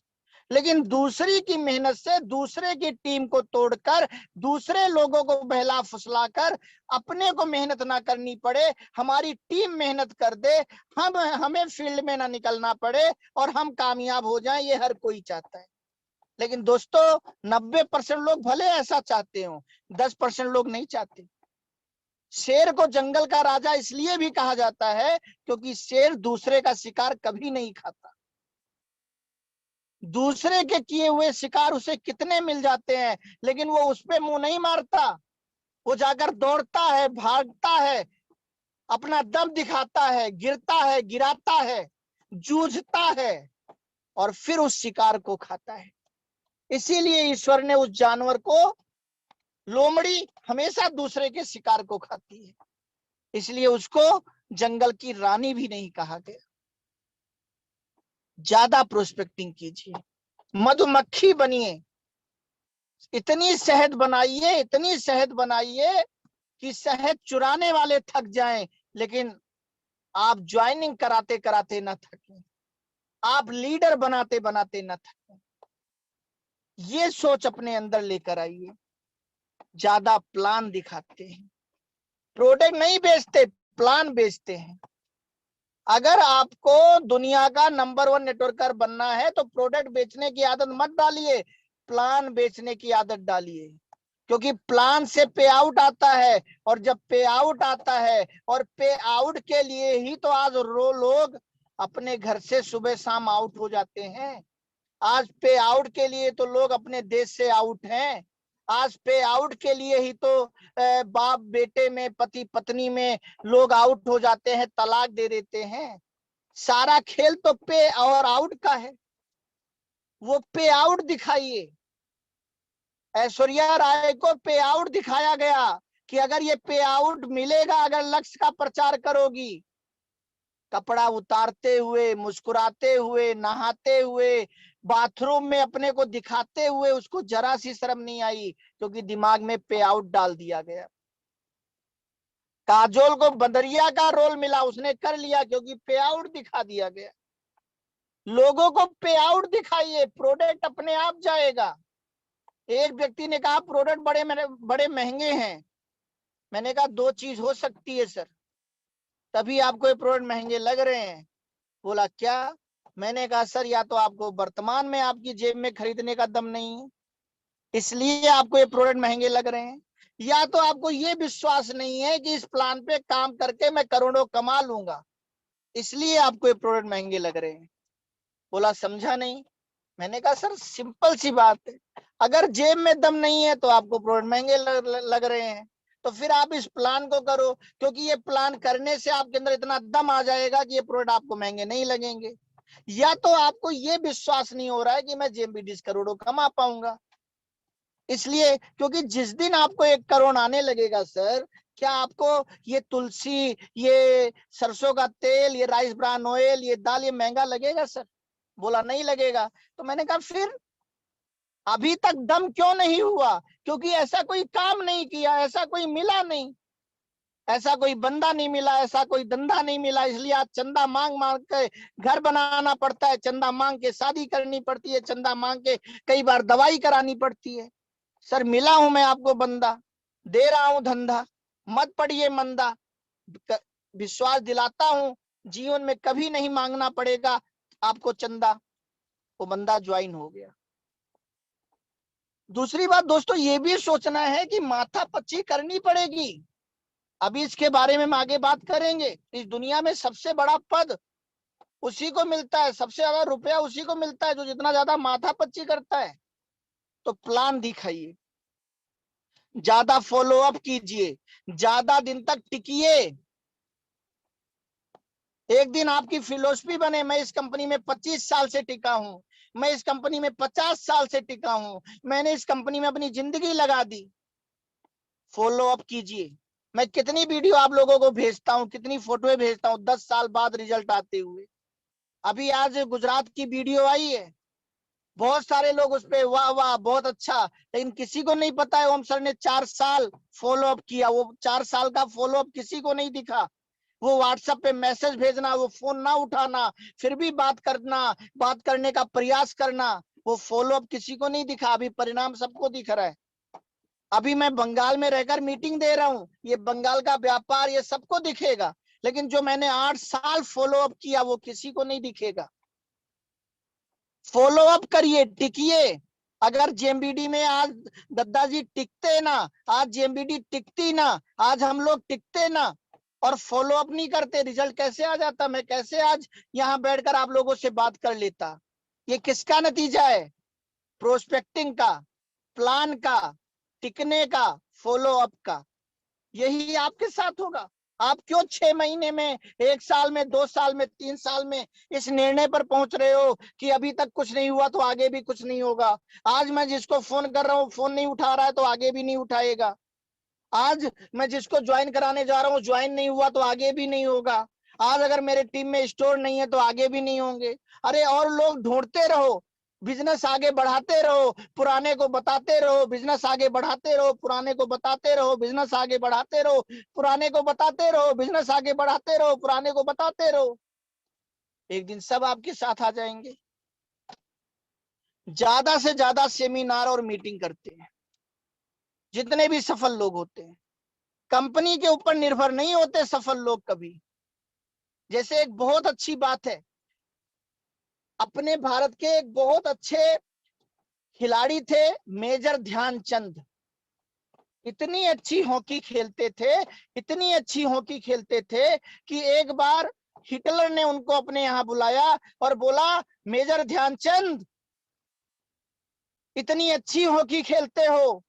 A: लेकिन दूसरी की मेहनत से दूसरे की टीम को तोड़कर, दूसरे लोगों को बहला फुसलाकर अपने को मेहनत ना करनी पड़े, हमारी टीम मेहनत कर दे, हमें फील्ड में ना निकलना पड़े और हम कामयाब हो जाएं, ये हर कोई चाहता है। लेकिन दोस्तों 90% लोग भले ऐसा चाहते हो, 10% लोग नहीं चाहते। शेर को जंगल का राजा इसलिए भी कहा जाता है क्योंकि शेर दूसरे का शिकार कभी नहीं खाता। दूसरे के किए हुए शिकार उसे कितने मिल जाते हैं, लेकिन वो उस पे मुंह नहीं मारता, वो जाकर दौड़ता है, भागता है, अपना दम दिखाता है, गिरता है, गिराता है, जूझता है और फिर उस शिकार को खाता है। इसीलिए ईश्वर ने उस जानवर को, लोमड़ी हमेशा दूसरे के शिकार को खाती है, इसलिए उसको जंगल की रानी भी नहीं कहा गया। ज्यादा प्रोस्पेक्टिंग कीजिए, मधुमक्खी बनिए, इतनी शहद बनाइए, इतनी शहद बनाइए कि शहद चुराने वाले थक जाएं, लेकिन आप ज्वाइनिंग कराते कराते न थकें, आप लीडर बनाते बनाते न थकें। ये सोच अपने अंदर लेकर आइए। ज्यादा प्लान दिखाते हैं, प्रोडक्ट नहीं बेचते, प्लान बेचते हैं। अगर आपको दुनिया का नंबर 1 नेटवर्कर बनना है तो प्रोडक्ट बेचने की आदत मत डालिए, प्लान बेचने की आदत डालिए, क्योंकि प्लान से पे आउट आता है, और जब पे आउट आता है, और पे आउट के लिए ही तो आज लोग अपने घर से सुबह शाम आउट हो जाते हैं। आज पे आउट के लिए तो लोग अपने देश से आउट हैं। आज पे आउट के लिए ही तो बाप बेटे में, पति पत्नी में लोग आउट हो जाते हैं, तलाक दे देते हैं। सारा खेल तो पे और आउट का है। वो पे आउट दिखाइए। ऐश्वर्या राय को पे आउट दिखाया गया कि अगर ये पे आउट मिलेगा, अगर लक्ष्य का प्रचार करोगी, कपड़ा उतारते हुए, मुस्कुराते हुए, नहाते हुए, बाथरूम में अपने को दिखाते हुए उसको जरा सी शर्म नहीं आई, क्योंकि दिमाग में पे आउट डाल दिया गया। काजोल को बंदरिया का रोल मिला, उसने कर लिया क्योंकि पे आउट दिखा दिया गया। लोगों को पे आउट दिखाइए, प्रोडक्ट अपने आप जाएगा। एक व्यक्ति ने कहा प्रोडक्ट बड़े महंगे हैं। मैंने कहा दो चीज हो सकती है सर, तभी आपको ये प्रोडक्ट महंगे लग रहे हैं। बोला क्या? मैंने कहा सर, या तो आपको वर्तमान में आपकी जेब में खरीदने का दम नहीं है, इसलिए आपको ये प्रोडक्ट महंगे लग रहे हैं, या तो आपको ये विश्वास नहीं है कि इस प्लान पे काम करके मैं करोड़ों कमा लूंगा, इसलिए आपको ये प्रोडक्ट महंगे लग रहे हैं। बोला समझा नहीं। मैंने कहा सर सिंपल सी बात है, अगर जेब में दम नहीं है तो आपको प्रोडक्ट महंगे लग रहे हैं, तो फिर आप इस प्लान को करो, क्योंकि ये प्लान करने से आपके अंदर इतना दम आ जाएगा कि ये प्रोडक्ट आपको महंगे नहीं लगेंगे। या तो आपको ये विश्वास नहीं हो रहा है कि मैं जेएमबी करोड़ों कमा पाऊंगा, इसलिए क्योंकि जिस दिन आपको 1 करोड़ आने लगेगा सर, क्या आपको ये तुलसी, ये सरसों का तेल, ये राइस ब्रान ऑयल, ये दाल, ये महंगा लगेगा सर? बोला नहीं लगेगा। तो मैंने कहा फिर अभी तक दम क्यों नहीं हुआ? क्योंकि ऐसा कोई काम नहीं किया, ऐसा कोई मिला नहीं, ऐसा कोई बंदा नहीं मिला, ऐसा कोई धंधा नहीं मिला, इसलिए आज चंदा मांग मांग के घर बनाना पड़ता है, चंदा मांग के शादी करनी पड़ती है, चंदा मांग के कई बार दवाई करानी पड़ती है। सर मिला हूं मैं आपको बंदा, दे रहा हूं धंधा, मत पड़िए मंदा, विश्वास दिलाता हूं जीवन में कभी नहीं मांगना पड़ेगा आपको चंदा। वो बंदा ज्वाइन हो गया। दूसरी बात दोस्तों ये भी सोचना है कि माथा पच्ची करनी पड़ेगी। अभी इसके बारे में हम आगे बात करेंगे। इस दुनिया में सबसे बड़ा पद उसी को मिलता है, सबसे ज्यादा रुपया उसी को मिलता है जो जितना ज्यादा माथा पच्ची करता है। तो प्लान दिखाइए, ज्यादा फॉलो अप कीजिए, ज्यादा दिन तक टिकिए। एक दिन आपकी फिलोसफी बने, मैं इस कंपनी में 25 साल से टिका हूं, मैं इस कंपनी में 50 साल से टिका हूं, मैंने इस कंपनी में अपनी जिंदगी लगा दी। फॉलो अप कीजिए। मैं कितनी वीडियो आप लोगों को भेजता हूं, कितनी फोटोएं भेजता हूं 10 साल बाद रिजल्ट आते हुए। अभी आज गुजरात की वीडियो आई है, बहुत सारे लोग उस पे वाह वाह बहुत अच्छा, लेकिन किसी को नहीं पता है ओम सर ने 4 साल फॉलो अप किया। वो 4 साल का फॉलो अप किसी को नहीं दिखा। वो व्हाट्सएप पे मैसेज भेजना, वो फोन ना उठाना, फिर भी बात करना, बात करने का प्रयास करना, वो फॉलो अप किसी को नहीं दिखा। अभी परिणाम सबको दिख रहा है। अभी मैं बंगाल में रहकर मीटिंग दे रहा हूं, ये बंगाल का व्यापार ये सबको दिखेगा, लेकिन जो मैंने 8 साल फॉलो अप किया वो किसी को नहीं दिखेगा। फॉलो अप करिए, टिकिए। अगर जेएमबीडी में आज दद्दा जी टिकते ना, आज जेएमबीडी टिकती ना, आज हम लोग टिकते ना, और फॉलो अप नहीं करते, रिजल्ट कैसे आ जाता? मैं कैसे आज यहाँ बैठकर आप लोगों से बात कर लेता? ये किसका नतीजा है? प्रोस्पेक्टिंग का, प्लान का, टिकने का, फॉलो अप का। यही आपके साथ होगा। आप क्यों 6 महीने में, 1 साल में, 2 साल में, 3 साल में इस निर्णय पर पहुंच रहे हो कि अभी तक कुछ नहीं हुआ तो आगे भी कुछ नहीं होगा? आज मैं जिसको फोन कर रहा हूं फोन नहीं उठा रहा है तो आगे भी नहीं उठाएगा। आज मैं जिसको ज्वाइन कराने जा रहा हूँ ज्वाइन नहीं हुआ तो आगे भी नहीं होगा। आज अगर मेरे टीम में स्टोर नहीं है तो आगे भी नहीं होंगे। अरे और लोग ढूंढते रहो, बिजनेस आगे बढ़ाते रहो, पुराने को बताते रहो, बिजनेस आगे बढ़ाते रहो, पुराने को बताते रहो, बिजनेस आगे बढ़ाते रहो, पुराने को बताते रहो, बिजनेस आगे बढ़ाते रहो, पुराने को बताते रहो। एक दिन सब आपके साथ आ जाएंगे। ज्यादा से ज्यादा सेमिनार और मीटिंग करते हैं जितने भी सफल लोग होते हैं। कंपनी के ऊपर निर्भर नहीं होते सफल लोग कभी। जैसे एक बहुत अच्छी बात है, अपने भारत के एक बहुत अच्छे खिलाड़ी थे मेजर ध्यानचंद। इतनी अच्छी हॉकी खेलते थे, इतनी अच्छी हॉकी खेलते थे कि एक बार हिटलर ने उनको अपने यहां बुलाया और बोला, मेजर ध्यानचंद इतनी अच्छी हॉकी खेलते हो,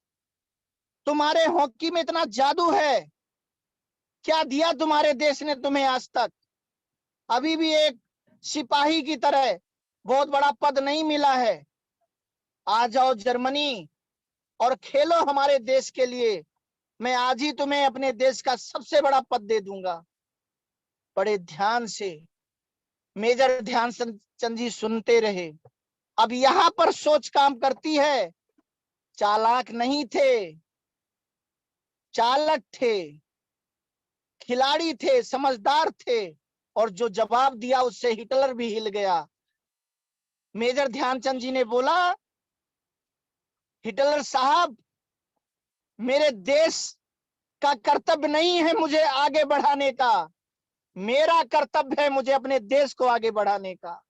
A: तुम्हारे हॉकी में इतना जादू है, क्या दिया तुम्हारे देश ने तुम्हें आज तक? अभी भी एक सिपाही की तरह बहुत बड़ा पद नहीं मिला है। आ जाओ जर्मनी और खेलो हमारे देश के लिए, मैं आज ही तुम्हें अपने देश का सबसे बड़ा पद दे दूंगा। बड़े ध्यान से मेजर ध्यानचंद जी सुनते रहे। अब यहां पर सोच काम करती है। चालाक नहीं थे, चालक थे, खिलाड़ी थे, समझदार थे, और जो जवाब दिया उससे हिटलर भी हिल गया। मेजर ध्यानचंद जी ने बोला, हिटलर साहब मेरे देश का कर्तव्य नहीं है मुझे आगे बढ़ाने का, मेरा कर्तव्य है मुझे अपने देश को आगे बढ़ाने का।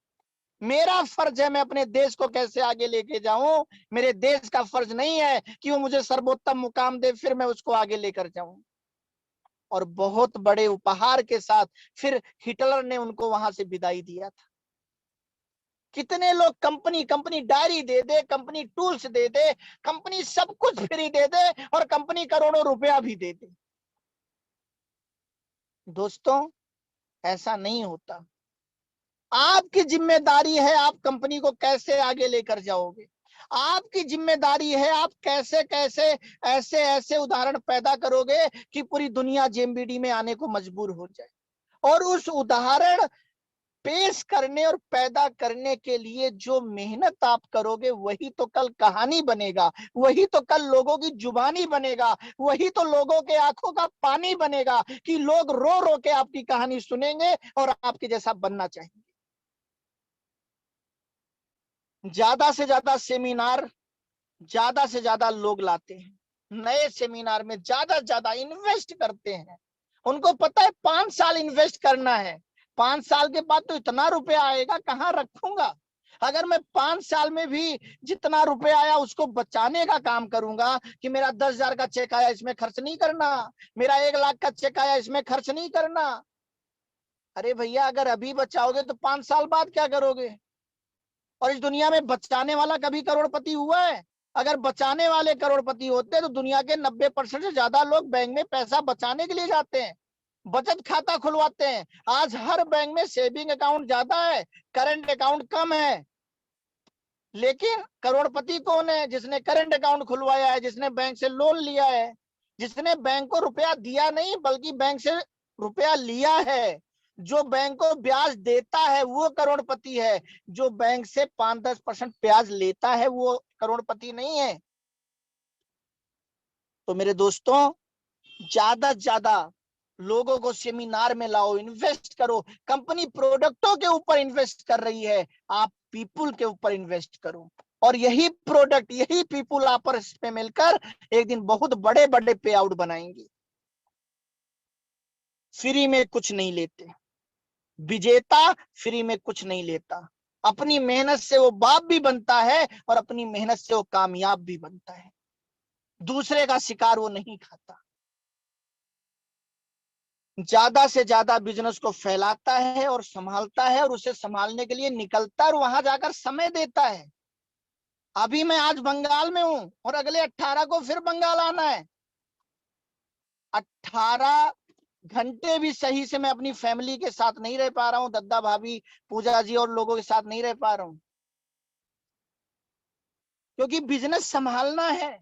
A: मेरा फर्ज है मैं अपने देश को कैसे आगे लेके जाऊं। मेरे देश का फर्ज नहीं है कि वो मुझे सर्वोत्तम मुकाम दे फिर मैं उसको आगे लेकर जाऊं। और बहुत बड़े उपहार के साथ फिर हिटलर ने उनको वहां से विदाई दिया था। कितने लोग कंपनी कंपनी डायरी दे दे, कंपनी टूल्स दे दे, कंपनी सब कुछ फ्री दे दे, और कंपनी करोड़ों रुपया भी दे दे। दोस्तों ऐसा नहीं होता। आपकी जिम्मेदारी है आप कंपनी को कैसे आगे लेकर जाओगे। आपकी जिम्मेदारी है आप कैसे कैसे ऐसे ऐसे उदाहरण पैदा करोगे कि पूरी दुनिया जेएमबीडी में आने को मजबूर हो जाए। और उस उदाहरण पेश करने और पैदा करने के लिए जो मेहनत आप करोगे वही तो कल कहानी बनेगा, वही तो कल लोगों की जुबानी बनेगा, वही तो लोगों के आंखों का पानी बनेगा कि लोग रो रो के आपकी कहानी सुनेंगे और आपके जैसा बनना चाहेंगे। ज्यादा से ज्यादा सेमिनार, ज्यादा से ज्यादा लोग लाते हैं, नए सेमिनार में ज्यादा से ज्यादा इन्वेस्ट करते हैं। उनको पता है 5 साल इन्वेस्ट करना है, 5 साल के बाद तो इतना रुपया आएगा कहाँ रखूंगा। अगर मैं 5 साल में भी जितना रुपया आया उसको बचाने का काम करूंगा कि मेरा 10,000 का चेक आया इसमें खर्च नहीं करना, मेरा 1 लाख का चेक आया इसमें खर्च नहीं करना। अरे भैया अगर अभी बचाओगे तो 5 साल बाद क्या करोगे? और इस दुनिया में बचाने वाला कभी करोड़पति हुआ है? अगर बचाने वाले करोड़पति होते तो दुनिया के 90% से ज्यादा लोग बैंक में पैसा बचाने के लिए जाते हैं, बचत खाता खुलवाते हैं। आज हर बैंक में सेविंग अकाउंट ज्यादा है, करंट अकाउंट कम है। लेकिन करोड़पति कौन है? जिसने करंट अकाउंट खुलवाया है, जिसने बैंक से लोन लिया है, जिसने बैंक को रुपया दिया नहीं बल्कि बैंक से रुपया लिया है, जो बैंक को ब्याज देता है वो करोड़पति है, जो बैंक से 5-10% ब्याज लेता है वो करोड़पति नहीं है। तो मेरे दोस्तों, ज्यादा से ज्यादा लोगों को सेमिनार में लाओ, इन्वेस्ट करो। कंपनी प्रोडक्टों के ऊपर इन्वेस्ट कर रही है, आप पीपुल के ऊपर इन्वेस्ट करो, और यही प्रोडक्ट, यही पीपुल आपस में मिलकर एक दिन बहुत बड़े बड़े पे आउट बनाएंगे। फ्री में कुछ नहीं लेते, विजेता फ्री में कुछ नहीं लेता। अपनी मेहनत से वो बाप भी बनता है और अपनी मेहनत से वो कामयाब भी बनता है। दूसरे का शिकार वो नहीं खाता। ज्यादा से ज्यादा बिजनेस को फैलाता है और संभालता है, और उसे संभालने के लिए निकलता है और वहां जाकर समय देता है। अभी मैं आज बंगाल में हूं और अगले 18 को फिर बंगाल आना है। 18 घंटे भी सही से मैं अपनी फैमिली के साथ नहीं रह पा रहा हूं, दद्दा भाभी पूजा जी और लोगों के साथ नहीं रह पा रहा हूं, क्योंकि बिजनेस संभालना है।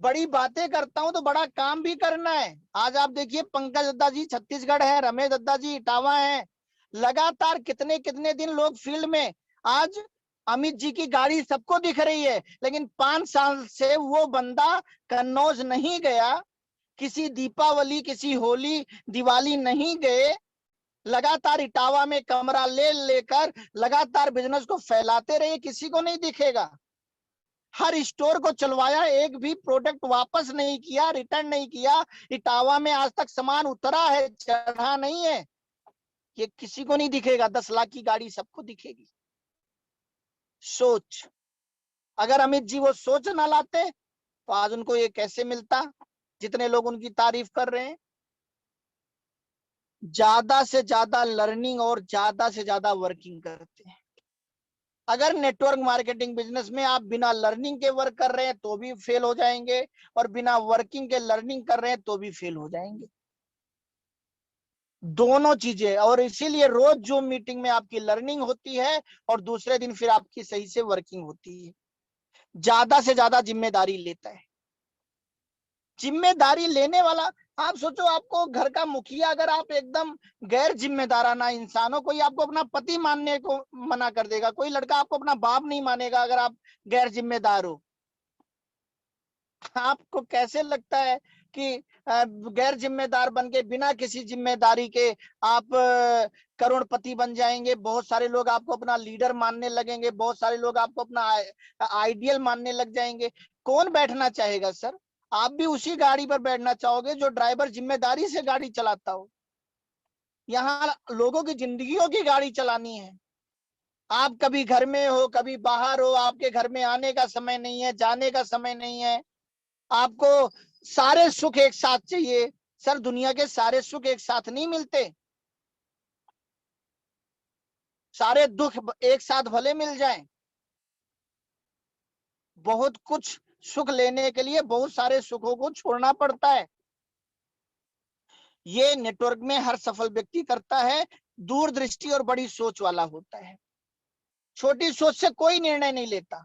A: बड़ी बातें करता हूं तो बड़ा काम भी करना है। आज आप देखिए, पंकज दद्दा जी छत्तीसगढ़ है, रमेश दद्दा जी इटावा है, लगातार कितने कितने दिन लोग फील्ड में। आज अमित जी की गाड़ी सबको दिख रही है, लेकिन 5 साल से वो बंदा कन्नौज नहीं गया, किसी दीपावली, किसी होली, दिवाली नहीं गए। लगातार इटावा में कमरा ले लेकर लगातार बिजनेस को फैलाते रहे, किसी को नहीं दिखेगा। हर स्टोर को चलवाया, एक भी प्रोडक्ट वापस नहीं किया, रिटर्न नहीं किया। इटावा में आज तक सामान उतरा है, चढ़ा नहीं है। ये किसी को नहीं दिखेगा। 10 लाख की गाड़ी सबको दिखेगी। सोच, अगर अमित जी वो सोच ना लाते तो आज उनको ये कैसे मिलता, जितने लोग उनकी तारीफ कर रहे हैं। ज्यादा से ज्यादा लर्निंग और ज्यादा से ज्यादा वर्किंग करते हैं। अगर नेटवर्क मार्केटिंग बिजनेस में आप बिना लर्निंग के वर्क कर रहे हैं तो भी फेल हो जाएंगे, और बिना वर्किंग के लर्निंग कर रहे हैं तो भी फेल हो जाएंगे। दोनों चीजें। और इसीलिए रोज जो मीटिंग में आपकी लर्निंग होती है और दूसरे दिन फिर आपकी सही से वर्किंग होती है। ज्यादा से ज्यादा जिम्मेदारी लेता है। जिम्मेदारी लेने वाला, आप सोचो, आपको घर का मुखिया अगर आप एकदम गैर जिम्मेदाराना इंसान हो, कोई आपको अपना पति मानने को मना कर देगा, कोई लड़का आपको अपना बाप नहीं मानेगा अगर आप गैर जिम्मेदार हो। आपको कैसे लगता है कि गैर जिम्मेदार बन के, बिना किसी जिम्मेदारी के आप करोड़पति बन जाएंगे? बहुत सारे लोग आपको अपना लीडर मानने लगेंगे, बहुत सारे लोग आपको अपना आइडियल मानने लग जाएंगे। कौन बैठना चाहेगा सर? आप भी उसी गाड़ी पर बैठना चाहोगे जो ड्राइवर जिम्मेदारी से गाड़ी चलाता हो। यहाँ लोगों की जिंदगियों की गाड़ी चलानी है। आप कभी घर में हो, कभी बाहर हो, आपके घर में आने का समय नहीं है, जाने का समय नहीं है। आपको सारे सुख एक साथ चाहिए। सर, दुनिया के सारे सुख एक साथ नहीं मिलते। सारे दुख एक साथ भले मिल जाएं, बहुत कुछ सुख लेने के लिए बहुत सारे सुखों को छोड़ना पड़ता है। ये नेटवर्क में हर सफल व्यक्ति करता है। दूरदृष्टि और बड़ी सोच वाला होता है। छोटी सोच से कोई निर्णय नहीं लेता,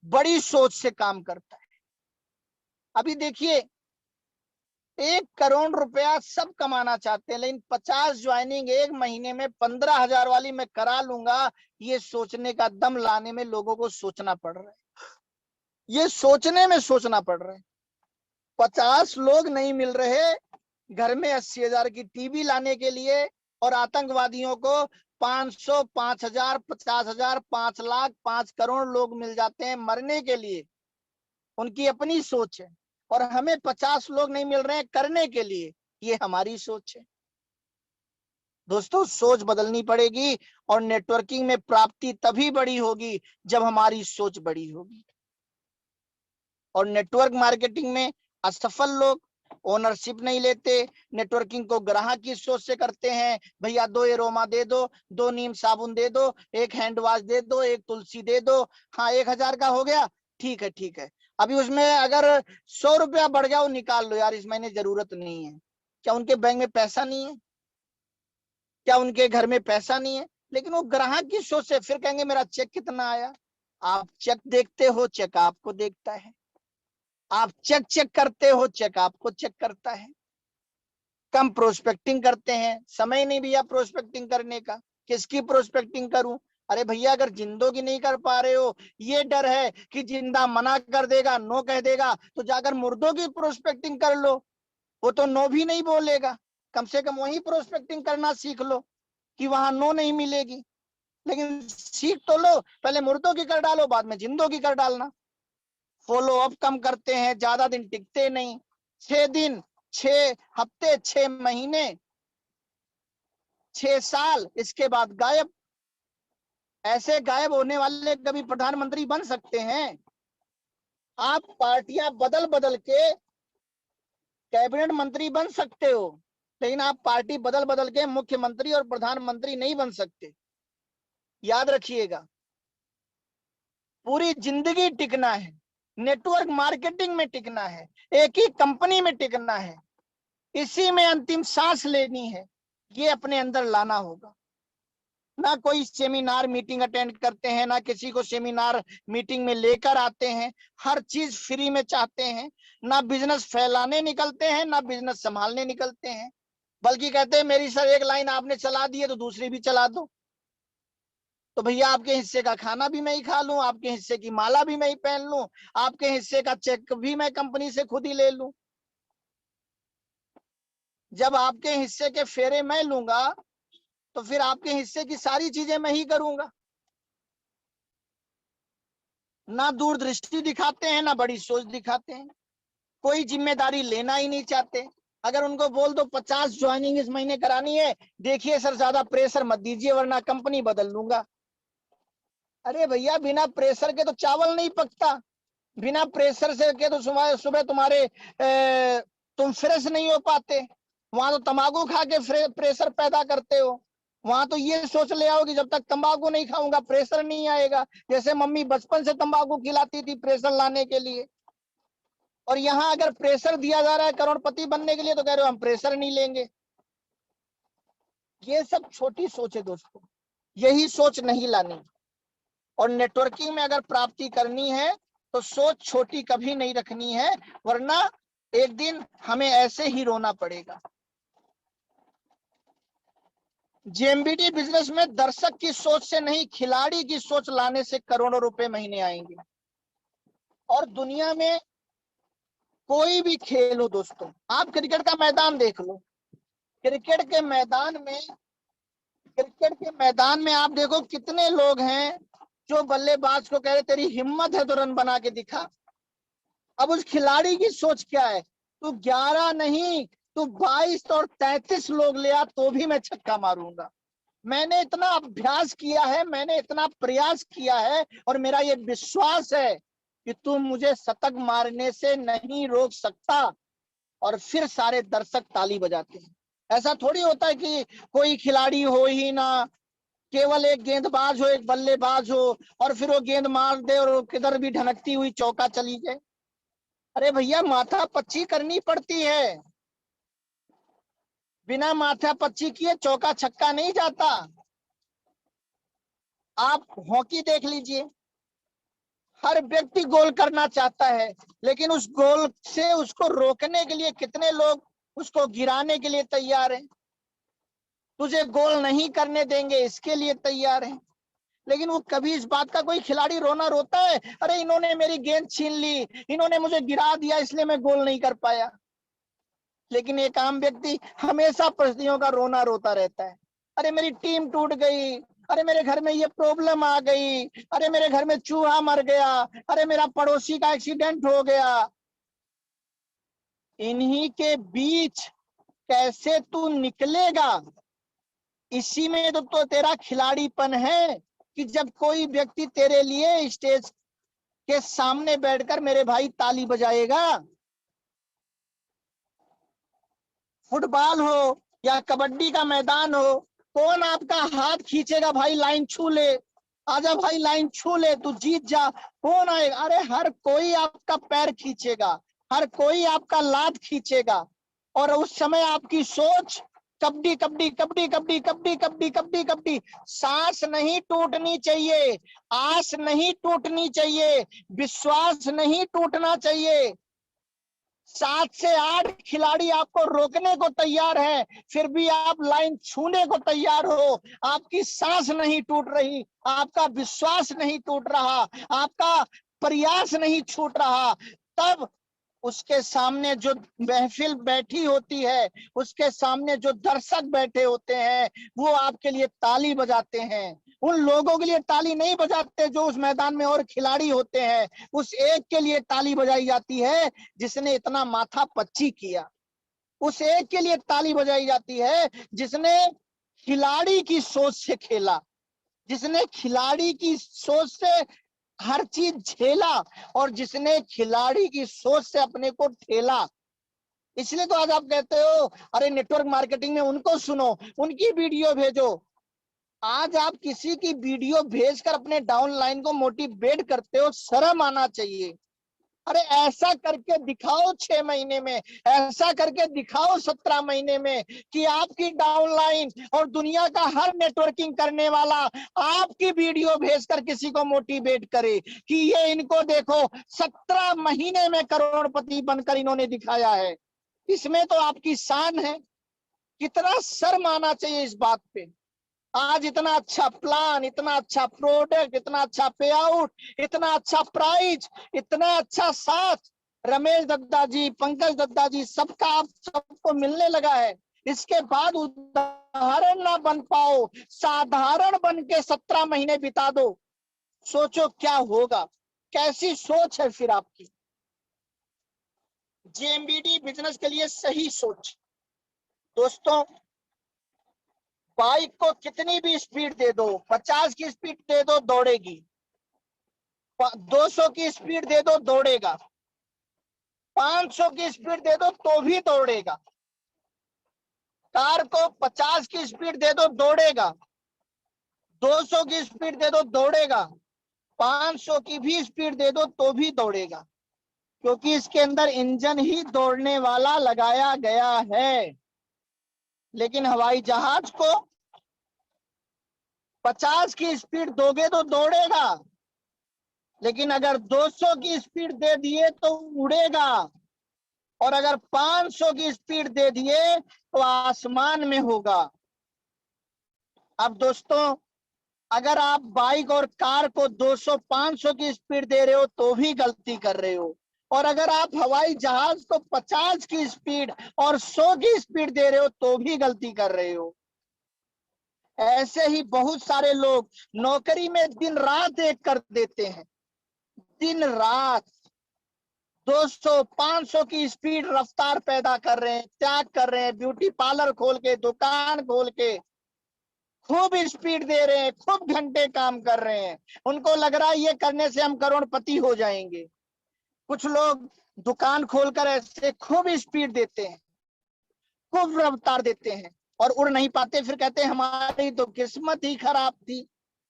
A: बड़ी सोच से काम करता है। अभी देखिए, 1 करोड़ रुपया सब कमाना चाहते हैं, लेकिन 50 ज्वाइनिंग एक महीने में 15,000 वाली मैं करा लूंगा, ये सोचने का दम लाने में लोगों को सोचना पड़ रहा है। ये सोचने में सोचना पड़ रहा है। 50 लोग नहीं मिल रहे घर में 80,000 की टीवी लाने के लिए, और आतंकवादियों को 500, 5,000, 50,000, 5 लाख, 5 करोड़ लोग मिल जाते हैं मरने के लिए। उनकी अपनी सोच है, और हमें 50 लोग नहीं मिल रहे हैं करने के लिए, ये हमारी सोच है। दोस्तों, सोच बदलनी पड़ेगी, और नेटवर्किंग में प्राप्ति तभी बड़ी होगी जब हमारी सोच बड़ी होगी। और नेटवर्क मार्केटिंग में असफल लोग ओनरशिप नहीं लेते, नेटवर्किंग को ग्राहक की सोच से करते हैं। भैया 2 एरोमा दे दो, 2 नीम साबुन दे दो, 1 हैंड वॉश दे दो, 1 तुलसी दे दो। हाँ, 1,000 का हो गया, ठीक है ठीक है। अभी उसमें अगर 100 रुपया बढ़ गया, वो निकाल लो यार, इस महीने जरूरत नहीं है। क्या उनके बैंक में पैसा नहीं है? क्या उनके घर में पैसा नहीं है? लेकिन वो ग्राहक की सोच से फिर कहेंगे मेरा चेक कितना आया। आप चेक देखते हो, चेक आपको देखता है। आप चेक चेक करते हो, चेक आपको चेक करता है। कम प्रोस्पेक्टिंग करते हैं, समय नहीं भैया प्रोस्पेक्टिंग करने का, किसकी प्रोस्पेक्टिंग करूं? अरे भैया अगर जिंदों की नहीं कर पा रहे हो, ये डर है कि जिंदा मना कर देगा, नो कह देगा, तो जाकर मुर्दों की प्रोस्पेक्टिंग कर लो, वो तो नो भी नहीं बोलेगा, कम से कम वही प्रोस्पेक्टिंग करना सीख लो कि वहां नो नहीं मिलेगी। लेकिन सीख तो लो, पहले मुर्दों की कर डालो, बाद में जिंदों की कर डालना। फॉलो अप कम करते हैं, ज्यादा दिन टिकते नहीं, 6 दिन, 6 हफ्ते, 6 महीने, 6 साल, इसके बाद गायब। ऐसे गायब होने वाले कभी प्रधानमंत्री बन सकते हैं? आप पार्टियां बदल बदल के कैबिनेट मंत्री बन सकते हो, लेकिन आप पार्टी बदल बदल के मुख्यमंत्री और प्रधानमंत्री नहीं बन सकते, याद रखिएगा। पूरी जिंदगी टिकना है, नेटवर्क मार्केटिंग में टिकना है, एक ही कंपनी में टिकना है, इसी में अंतिम सांस लेनी है, ये अपने अंदर लाना होगा। ना कोई सेमिनार मीटिंग अटेंड करते हैं, ना किसी को सेमिनार मीटिंग में लेकर आते हैं, हर चीज फ्री में चाहते हैं। ना बिजनेस फैलाने निकलते हैं, ना बिजनेस संभालने निकलते हैं, बल्कि कहते हैं मेरी सर एक लाइन आपने चला दी है तो दूसरी भी चला दो, तो भैया आपके हिस्से का खाना भी मैं ही खा लूं, आपके हिस्से की माला भी मैं ही पहन लूं, आपके हिस्से का चेक भी मैं कंपनी से खुद ही ले लूं। जब आपके हिस्से के फेरे मैं लूंगा तो फिर आपके हिस्से की सारी चीजें मैं ही करूंगा। ना दूरदृष्टि दिखाते हैं, ना बड़ी सोच दिखाते हैं, कोई जिम्मेदारी लेना ही नहीं चाहते। अगर उनको बोल दो 50 ज्वाइनिंग इस महीने करानी है, देखिए सर ज्यादा प्रेशर मत दीजिए वरना कंपनी बदल लूंगा। अरे भैया बिना प्रेशर के तो चावल नहीं पकता, बिना प्रेशर से के तो सुबह तुम्हारे तुम फ्रेश नहीं हो पाते। वहां तो तंबाकू खा के प्रेशर पैदा करते हो, वहां तो ये सोच ले आओ कि जब तक तंबाकू नहीं खाऊंगा प्रेशर नहीं आएगा, जैसे मम्मी बचपन से तंबाकू खिलाती थी प्रेशर लाने के लिए। और यहाँ अगर प्रेशर दिया जा रहा है करोड़पति बनने के लिए तो कह रहे हो हम प्रेशर नहीं लेंगे। ये सब छोटी सोच है दोस्तों, यही सोच नहीं लानी। और नेटवर्किंग में अगर प्राप्ति करनी है तो सोच छोटी कभी नहीं रखनी है, वरना एक दिन हमें ऐसे ही रोना पड़ेगा। जेएमबीटी बिजनेस में दर्शक की सोच से नहीं, खिलाड़ी की सोच लाने से करोड़ों रुपए महीने आएंगे। और दुनिया में कोई भी खेल हो दोस्तों, आप क्रिकेट का मैदान देख लो, क्रिकेट के मैदान में आप देखो कितने लोग हैं जो बल्लेबाज को कह रहे तेरी हिम्मत है तो रन बना के दिखा। अब उस खिलाड़ी की सोच क्या है, तू 11 नहीं, तू 22 और 33 लोग ले आ तो भी मैं छक्का मारूंगा। मैंने इतना अभ्यास किया है, मैंने इतना प्रयास किया है, और मेरा ये विश्वास है कि तू मुझे शतक मारने से नहीं रोक सकता। और फिर सारे दर्शक ताली बजाते हैं। ऐसा थोड़ी होता है कि कोई खिलाड़ी हो ही ना, केवल एक गेंदबाज हो, एक बल्लेबाज हो, और फिर वो गेंद मार दे और किधर भी ढनकती हुई चौका चली जाए। अरे भैया माथा पच्ची करनी पड़ती है, बिना माथा पच्ची किए चौका छक्का नहीं जाता। आप हॉकी देख लीजिए, हर व्यक्ति गोल करना चाहता है, लेकिन उस गोल से उसको रोकने के लिए कितने लोग उसको गिराने के लिए तैयार हैं, तुझे गोल नहीं करने देंगे इसके लिए तैयार हैं। लेकिन वो कभी इस बात का कोई खिलाड़ी रोना रोता है, अरे इन्होंने मेरी गेंद छीन ली, इन्होंने मुझे गिरा दिया इसलिए मैं गोल नहीं कर पाया। लेकिन एक आम व्यक्ति हमेशा परिस्थितियों का रोना रोता रहता है, अरे मेरी टीम टूट गई, अरे मेरे घर में ये प्रॉब्लम आ गई, अरे मेरे घर में चूहा मर गया, अरे मेरा पड़ोसी का एक्सीडेंट हो गया। इन्हीं के बीच कैसे तू निकलेगा, इसी में तो तेरा खिलाड़ीपन है कि जब कोई व्यक्ति तेरे लिए स्टेज के सामने बैठकर मेरे भाई ताली बजाएगा। फुटबॉल हो या कबड्डी का मैदान हो, कौन आपका हाथ खींचेगा भाई लाइन छू ले, आजा भाई लाइन छू ले तू जीत जा, कौन आएगा? अरे हर कोई आपका पैर खींचेगा, हर कोई आपका लात खींचेगा। और उस समय आपकी सोच कबड्डी कबड्डी कबड्डी कबड्डी कबड्डी कबड्डी कबड्डी कबड्डी, सांस नहीं टूटनी चाहिए, आस नहीं टूटनी चाहिए, विश्वास नहीं टूटना चाहिए। 7 से 8 खिलाड़ी आपको रोकने को तैयार है, फिर भी आप लाइन छूने को तैयार हो। आपकी सांस नहीं टूट रही, आपका विश्वास नहीं टूट रहा, आपका प्रयास नहीं छूट रहा। तब उसके सामने जो महफिल बैठी होती है, उसके सामने जो दर्शक बैठे होते हैं, वो आपके लिए ताली बजाते हैं। उन लोगों के लिए ताली नहीं बजाते जो उस मैदान में और खिलाड़ी होते हैं, उस एक के लिए ताली बजाई जाती है जिसने इतना माथा पच्ची किया। उस एक के लिए ताली बजाई जाती है जिसने खिलाड़ी की सोच से खेला, जिसने खिलाड़ी की सोच से हर चीज झेला, और जिसने खिलाड़ी की सोच से अपने को ठेला। इसलिए तो आज आप कहते हो अरे नेटवर्क मार्केटिंग में उनको सुनो, उनकी वीडियो भेजो। आज आप किसी की वीडियो भेजकर अपने डाउनलाइन को मोटिवेट करते हो, शर्म आना चाहिए। अरे ऐसा करके दिखाओ 6 महीने में, ऐसा करके दिखाओ 17 महीने में कि आपकी डाउनलाइन और दुनिया का हर नेटवर्किंग करने वाला आपकी वीडियो भेजकर किसी को मोटिवेट करे कि ये इनको देखो 17 महीने में करोड़पति बनकर इन्होंने दिखाया है। इसमें तो आपकी शान है। कितना शर्म आना चाहिए इस बात पे। आज इतना अच्छा प्लान, इतना अच्छा प्रोडक्ट, इतना अच्छा पे आउट, इतना अच्छा प्राइस, इतना अच्छा साथ, रमेश दद्दा जी, पंकज दद्दा जी, सबका आप सबको मिलने लगा है। इसके बाद उदाहरण ना बन पाओ, साधारण बन के 17 महीने बिता दो, सोचो क्या होगा। कैसी सोच है फिर आपकी। जेएमबीडी बिजनेस के लिए सही सोच। दोस्तों, बाइक को कितनी भी स्पीड दे दो, 50 की स्पीड दे दो दौड़ेगी, 200 की स्पीड दे दो दौड़ेगा, 500 की स्पीड दे दो तो भी दौड़ेगा। कार को 50 की स्पीड दे दो दौड़ेगा, 200 की स्पीड दे दो दौड़ेगा, 500 की भी स्पीड दे दो तो भी दौड़ेगा, क्योंकि इसके अंदर इंजन ही दौड़ने वाला लगाया गया है। लेकिन हवाई जहाज को 50 की स्पीड दोगे तो दौड़ेगा, लेकिन अगर 200 की स्पीड दे दिए तो उड़ेगा, और अगर 500 की स्पीड दे दिए तो आसमान में होगा। अब दोस्तों, अगर आप बाइक और कार को 200-500 की स्पीड दे रहे हो तो भी गलती कर रहे हो, और अगर आप हवाई जहाज को 50 की स्पीड और 100 की स्पीड दे रहे हो तो भी गलती कर रहे हो। ऐसे ही बहुत सारे लोग नौकरी में दिन रात एक कर देते हैं, दिन रात 200-500 की स्पीड रफ्तार पैदा कर रहे हैं, त्याग कर रहे हैं, ब्यूटी पार्लर खोल के, दुकान खोल के खूब स्पीड दे रहे हैं, खूब घंटे काम कर रहे हैं। उनको लग रहा है ये करने से हम करोड़पति हो जाएंगे। कुछ लोग दुकान खोलकर ऐसे खूब स्पीड देते हैं, खूब रफ्तार देते हैं, और उड़ नहीं पाते। फिर कहते हैं हमारी तो किस्मत ही खराब थी,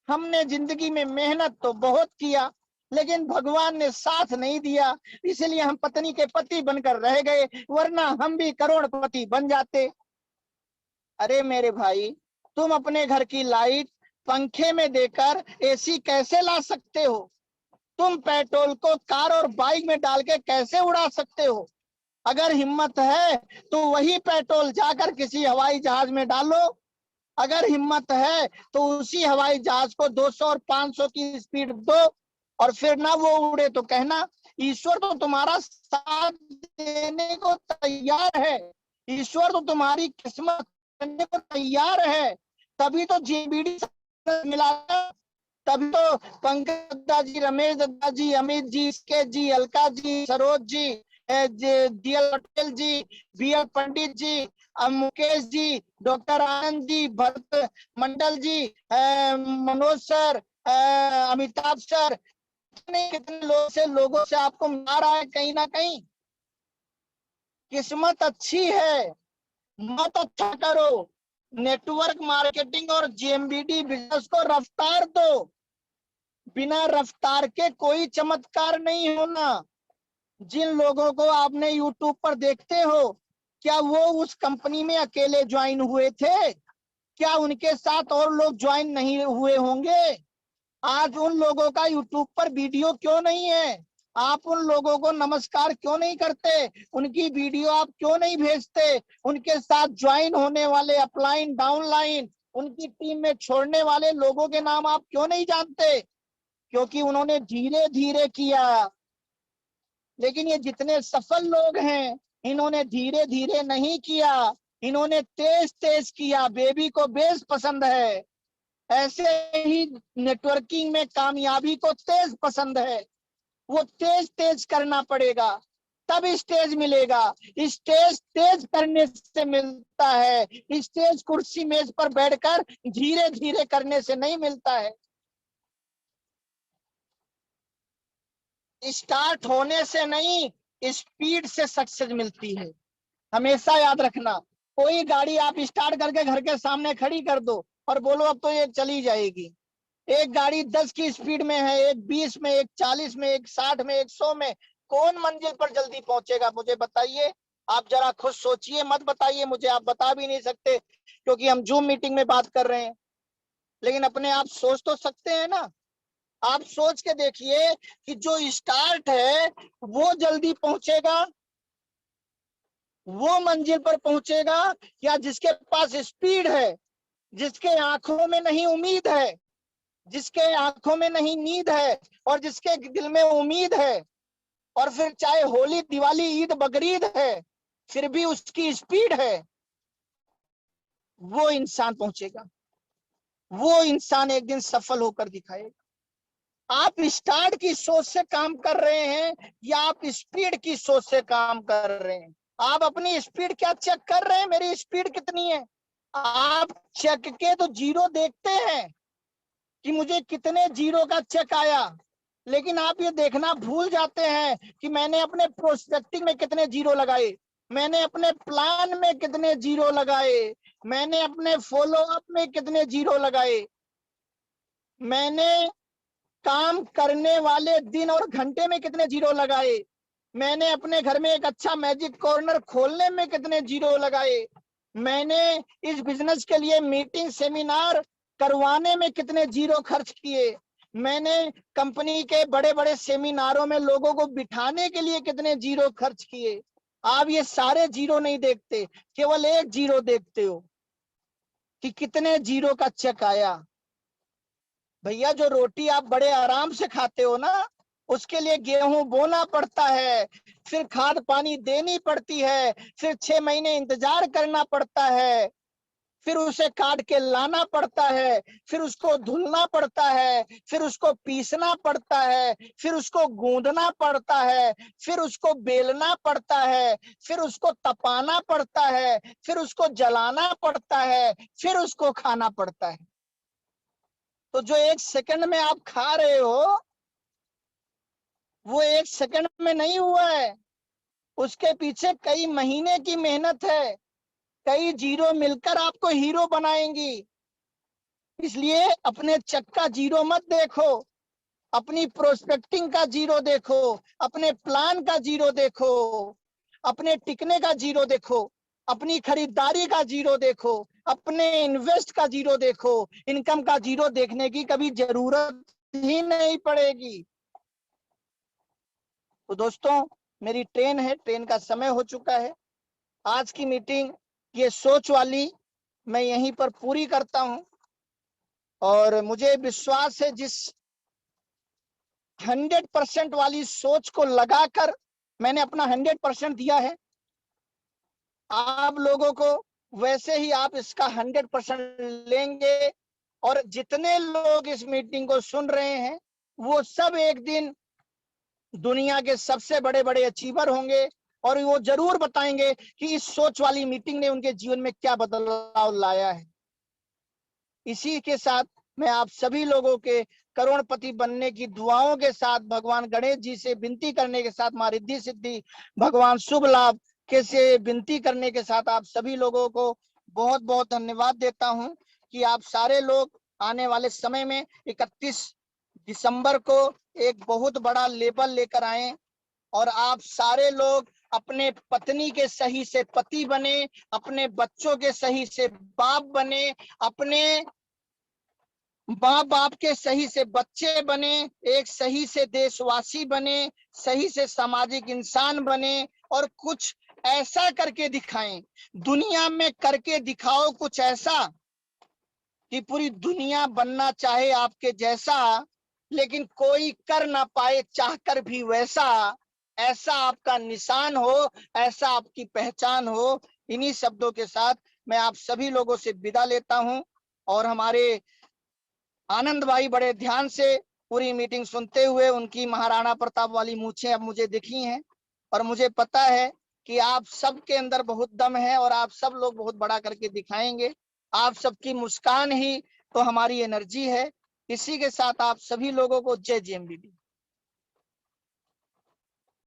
A: हमने जिंदगी में मेहनत तो बहुत किया लेकिन भगवान ने साथ नहीं दिया, इसलिए हम पत्नी के पति बनकर रह गए, वरना हम भी करोड़पति बन जाते। अरे मेरे भाई, तुम अपने घर की लाइट पंखे में देकर एसी कैसे ला सकते हो? तुम पेट्रोल को कार और बाइक में डाल के कैसे उड़ा सकते हो? अगर हिम्मत है तो वही पेट्रोल जाकर किसी हवाई जहाज में डालो। अगर हिम्मत है तो उसी हवाई जहाज को 200 और 500 की स्पीड दो, और फिर ना वो उड़े तो कहना ईश्वर तो तुम्हारा साथ देने को तैयार है, ईश्वर तो तुम्हारी किस्मत करने को तैयार है। तभी तो जेबीडी मिला, तभी तो पंकज दत्ता जी, रमेश दत्ता जी, अमित जी, के जी, अलका जी, सरोज जी, DL पटेल जी, BL पंडित जी, मुकेश जी, डॉक्टर आनंद जी, भरत मंडल जी, मनोज सर, अमिताभ सर, कितने लोगों से आपको मिला रहा है कहीं ना कहीं। किस्मत अच्छी है, मत अच्छा करो। नेटवर्क मार्केटिंग और जेएमबीडी बिजनेस को रफ्तार दो। बिना रफ्तार के कोई चमत्कार नहीं होना। जिन लोगों को आपने यूट्यूब पर देखते हो, क्या वो उस कंपनी में अकेले ज्वाइन हुए थे? क्या उनके साथ और लोग ज्वाइन नहीं हुए होंगे? आज उन लोगों का यूट्यूब पर वीडियो क्यों नहीं है? आप उन लोगों को नमस्कार क्यों नहीं करते? उनकी वीडियो आप क्यों नहीं भेजते? उनके साथ ज्वाइन होने वाले अपलाइन डाउनलाइन उनकी टीम में छोड़ने वाले लोगों के नाम आप क्यों नहीं जानते? क्योंकि उन्होंने धीरे धीरे किया। लेकिन ये जितने सफल लोग हैं, इन्होंने धीरे धीरे नहीं किया, इन्होंने तेज तेज किया। बेबी को बेस पसंद है, ऐसे ही नेटवर्किंग में कामयाबी को तेज पसंद है। वो तेज तेज करना पड़ेगा, तब स्टेज मिलेगा। स्टेज तेज करने से मिलता है, स्टेज कुर्सी मेज पर बैठकर धीरे धीरे करने से नहीं मिलता है। स्टार्ट होने से नहीं, स्पीड से सक्सेस मिलती है। हमेशा याद रखना, कोई गाड़ी आप स्टार्ट करके घर के सामने खड़ी कर दो और बोलो अब तो ये चली जाएगी। एक गाड़ी 10 की स्पीड में है, एक 20 में, एक 40 में, एक 60 में, एक 100 में, कौन मंजिल पर जल्दी पहुंचेगा? मुझे बताइए। आप जरा खुद सोचिए, मत बताइए मुझे, आप बता भी नहीं सकते क्योंकि हम जूम मीटिंग में बात कर रहे हैं। लेकिन अपने आप सोच तो सकते हैं ना। आप सोच के देखिए कि जो स्टार्ट है वो जल्दी पहुंचेगा, वो मंजिल पर पहुंचेगा, या जिसके पास स्पीड है, जिसके आंखों में नहीं उम्मीद है, जिसके आंखों में नहीं नींद है और जिसके दिल में उम्मीद है, और फिर चाहे होली दिवाली ईद बकरीद है फिर भी उसकी स्पीड है, वो इंसान पहुंचेगा, वो इंसान एक दिन सफल होकर दिखाएगा। आप स्टार्ट की सोच से काम कर रहे हैं या आप स्पीड की सोच से काम कर रहे हैं? आप अपनी स्पीड क्या चेक कर रहे हैं? मेरी स्पीड कितनी है? आप चेक के तो जीरो देखते हैं कि मुझे कितने जीरो का चेक आया, लेकिन आप ये देखना भूल जाते हैं कि मैंने अपने प्रोस्पेक्टिंग में कितने जीरो लगाए, मैंने अपने प्लान में कितने जीरो लगाए, मैंने अपने फॉलो अप में कितने जीरो लगाए, मैंने काम करने वाले दिन और घंटे में कितने जीरो लगाए, मैंने अपने घर में एक अच्छा मैजिक कॉर्नर खोलने में कितने जीरो लगाए, मैंने इस बिजनेस के लिए मीटिंग सेमिनार करवाने में कितने जीरो खर्च किए, मैंने कंपनी के बड़े बड़े सेमिनारों में लोगों को बिठाने के लिए कितने जीरो खर्च किए। आप ये सारे जीरो नहीं देखते, केवल एक जीरो देखते हो कि कितने जीरो का चेक आया। भैया जो रोटी आप बड़े आराम से खाते हो ना, उसके लिए गेहूं बोना पड़ता है, फिर खाद पानी देनी पड़ती है, फिर 6 महीने इंतजार करना पड़ता है, फिर उसे काट के लाना पड़ता है, फिर उसको धुलना पड़ता है, फिर उसको पीसना पड़ता है, फिर उसको गूंदना पड़ता है, फिर उसको बेलना पड़ता है, फिर उसको तपाना पड़ता है, फिर उसको जलाना पड़ता है, फिर उसको खाना पड़ता है। तो जो 1 सेकंड में आप खा रहे हो वो 1 सेकंड में नहीं हुआ है, उसके पीछे कई महीने की मेहनत है, कई जीरो मिलकर आपको हीरो बनाएंगी। इसलिए अपने चेक का जीरो मत देखो, अपनी प्रोस्पेक्टिंग का जीरो देखो, अपने प्लान का जीरो देखो, अपने टिकने का जीरो देखो, अपनी खरीदारी का जीरो देखो, अपने इन्वेस्ट का जीरो देखो। इनकम का जीरो देखने की कभी जरूरत ही नहीं पड़ेगी। तो दोस्तों, मेरी ट्रेन है, ट्रेन का समय हो चुका है। आज की मीटिंग ये सोच वाली मैं यहीं पर पूरी करता हूं, और मुझे विश्वास है जिस 100% वाली सोच को लगाकर मैंने अपना 100% दिया है, आप लोगों को वैसे ही आप इसका 100% लेंगे। और जितने लोग इस मीटिंग को सुन रहे हैं वो सब एक दिन दुनिया के सबसे बड़े बड़े अचीवर होंगे, और वो जरूर बताएंगे कि इस सोच वाली मीटिंग ने उनके जीवन में क्या बदलाव लाया है। इसी के साथ मैं आप सभी लोगों के करोड़पति बनने की दुआओं के साथ, भगवान गणेश जी से विनती करने के साथ, मां रिद्धि सिद्धि भगवान शुभ लाभ के से विनती करने के साथ आप सभी लोगों को बहुत बहुत धन्यवाद देता हूं कि आप सारे लोग आने वाले समय में 31 दिसंबर को एक बहुत बड़ा लेबल लेकर आए, और आप सारे लोग अपने पत्नी के सही से पति बने, अपने बच्चों के सही से बाप बने, अपने माँ बाप के सही से बच्चे बने, एक सही से देशवासी बने, सही से सामाजिक इंसान बने और कुछ ऐसा करके दिखाएं। दुनिया में करके दिखाओ कुछ ऐसा कि पूरी दुनिया बनना चाहे आपके जैसा, लेकिन कोई कर ना पाए चाहकर भी वैसा। ऐसा आपका निशान हो, ऐसा आपकी पहचान हो। इन्हीं शब्दों के साथ मैं आप सभी लोगों से विदा लेता हूं। और हमारे आनंद भाई बड़े ध्यान से पूरी मीटिंग सुनते हुए, उनकी महाराणा प्रताप वाली मूछें अब मुझे दिखी हैं और मुझे पता है कि आप सबके अंदर बहुत दम है और आप सब लोग बहुत बड़ा करके दिखाएंगे। आप सबकी मुस्कान ही तो हमारी एनर्जी है। इसी के साथ आप सभी लोगों को जय जेएमबीवी।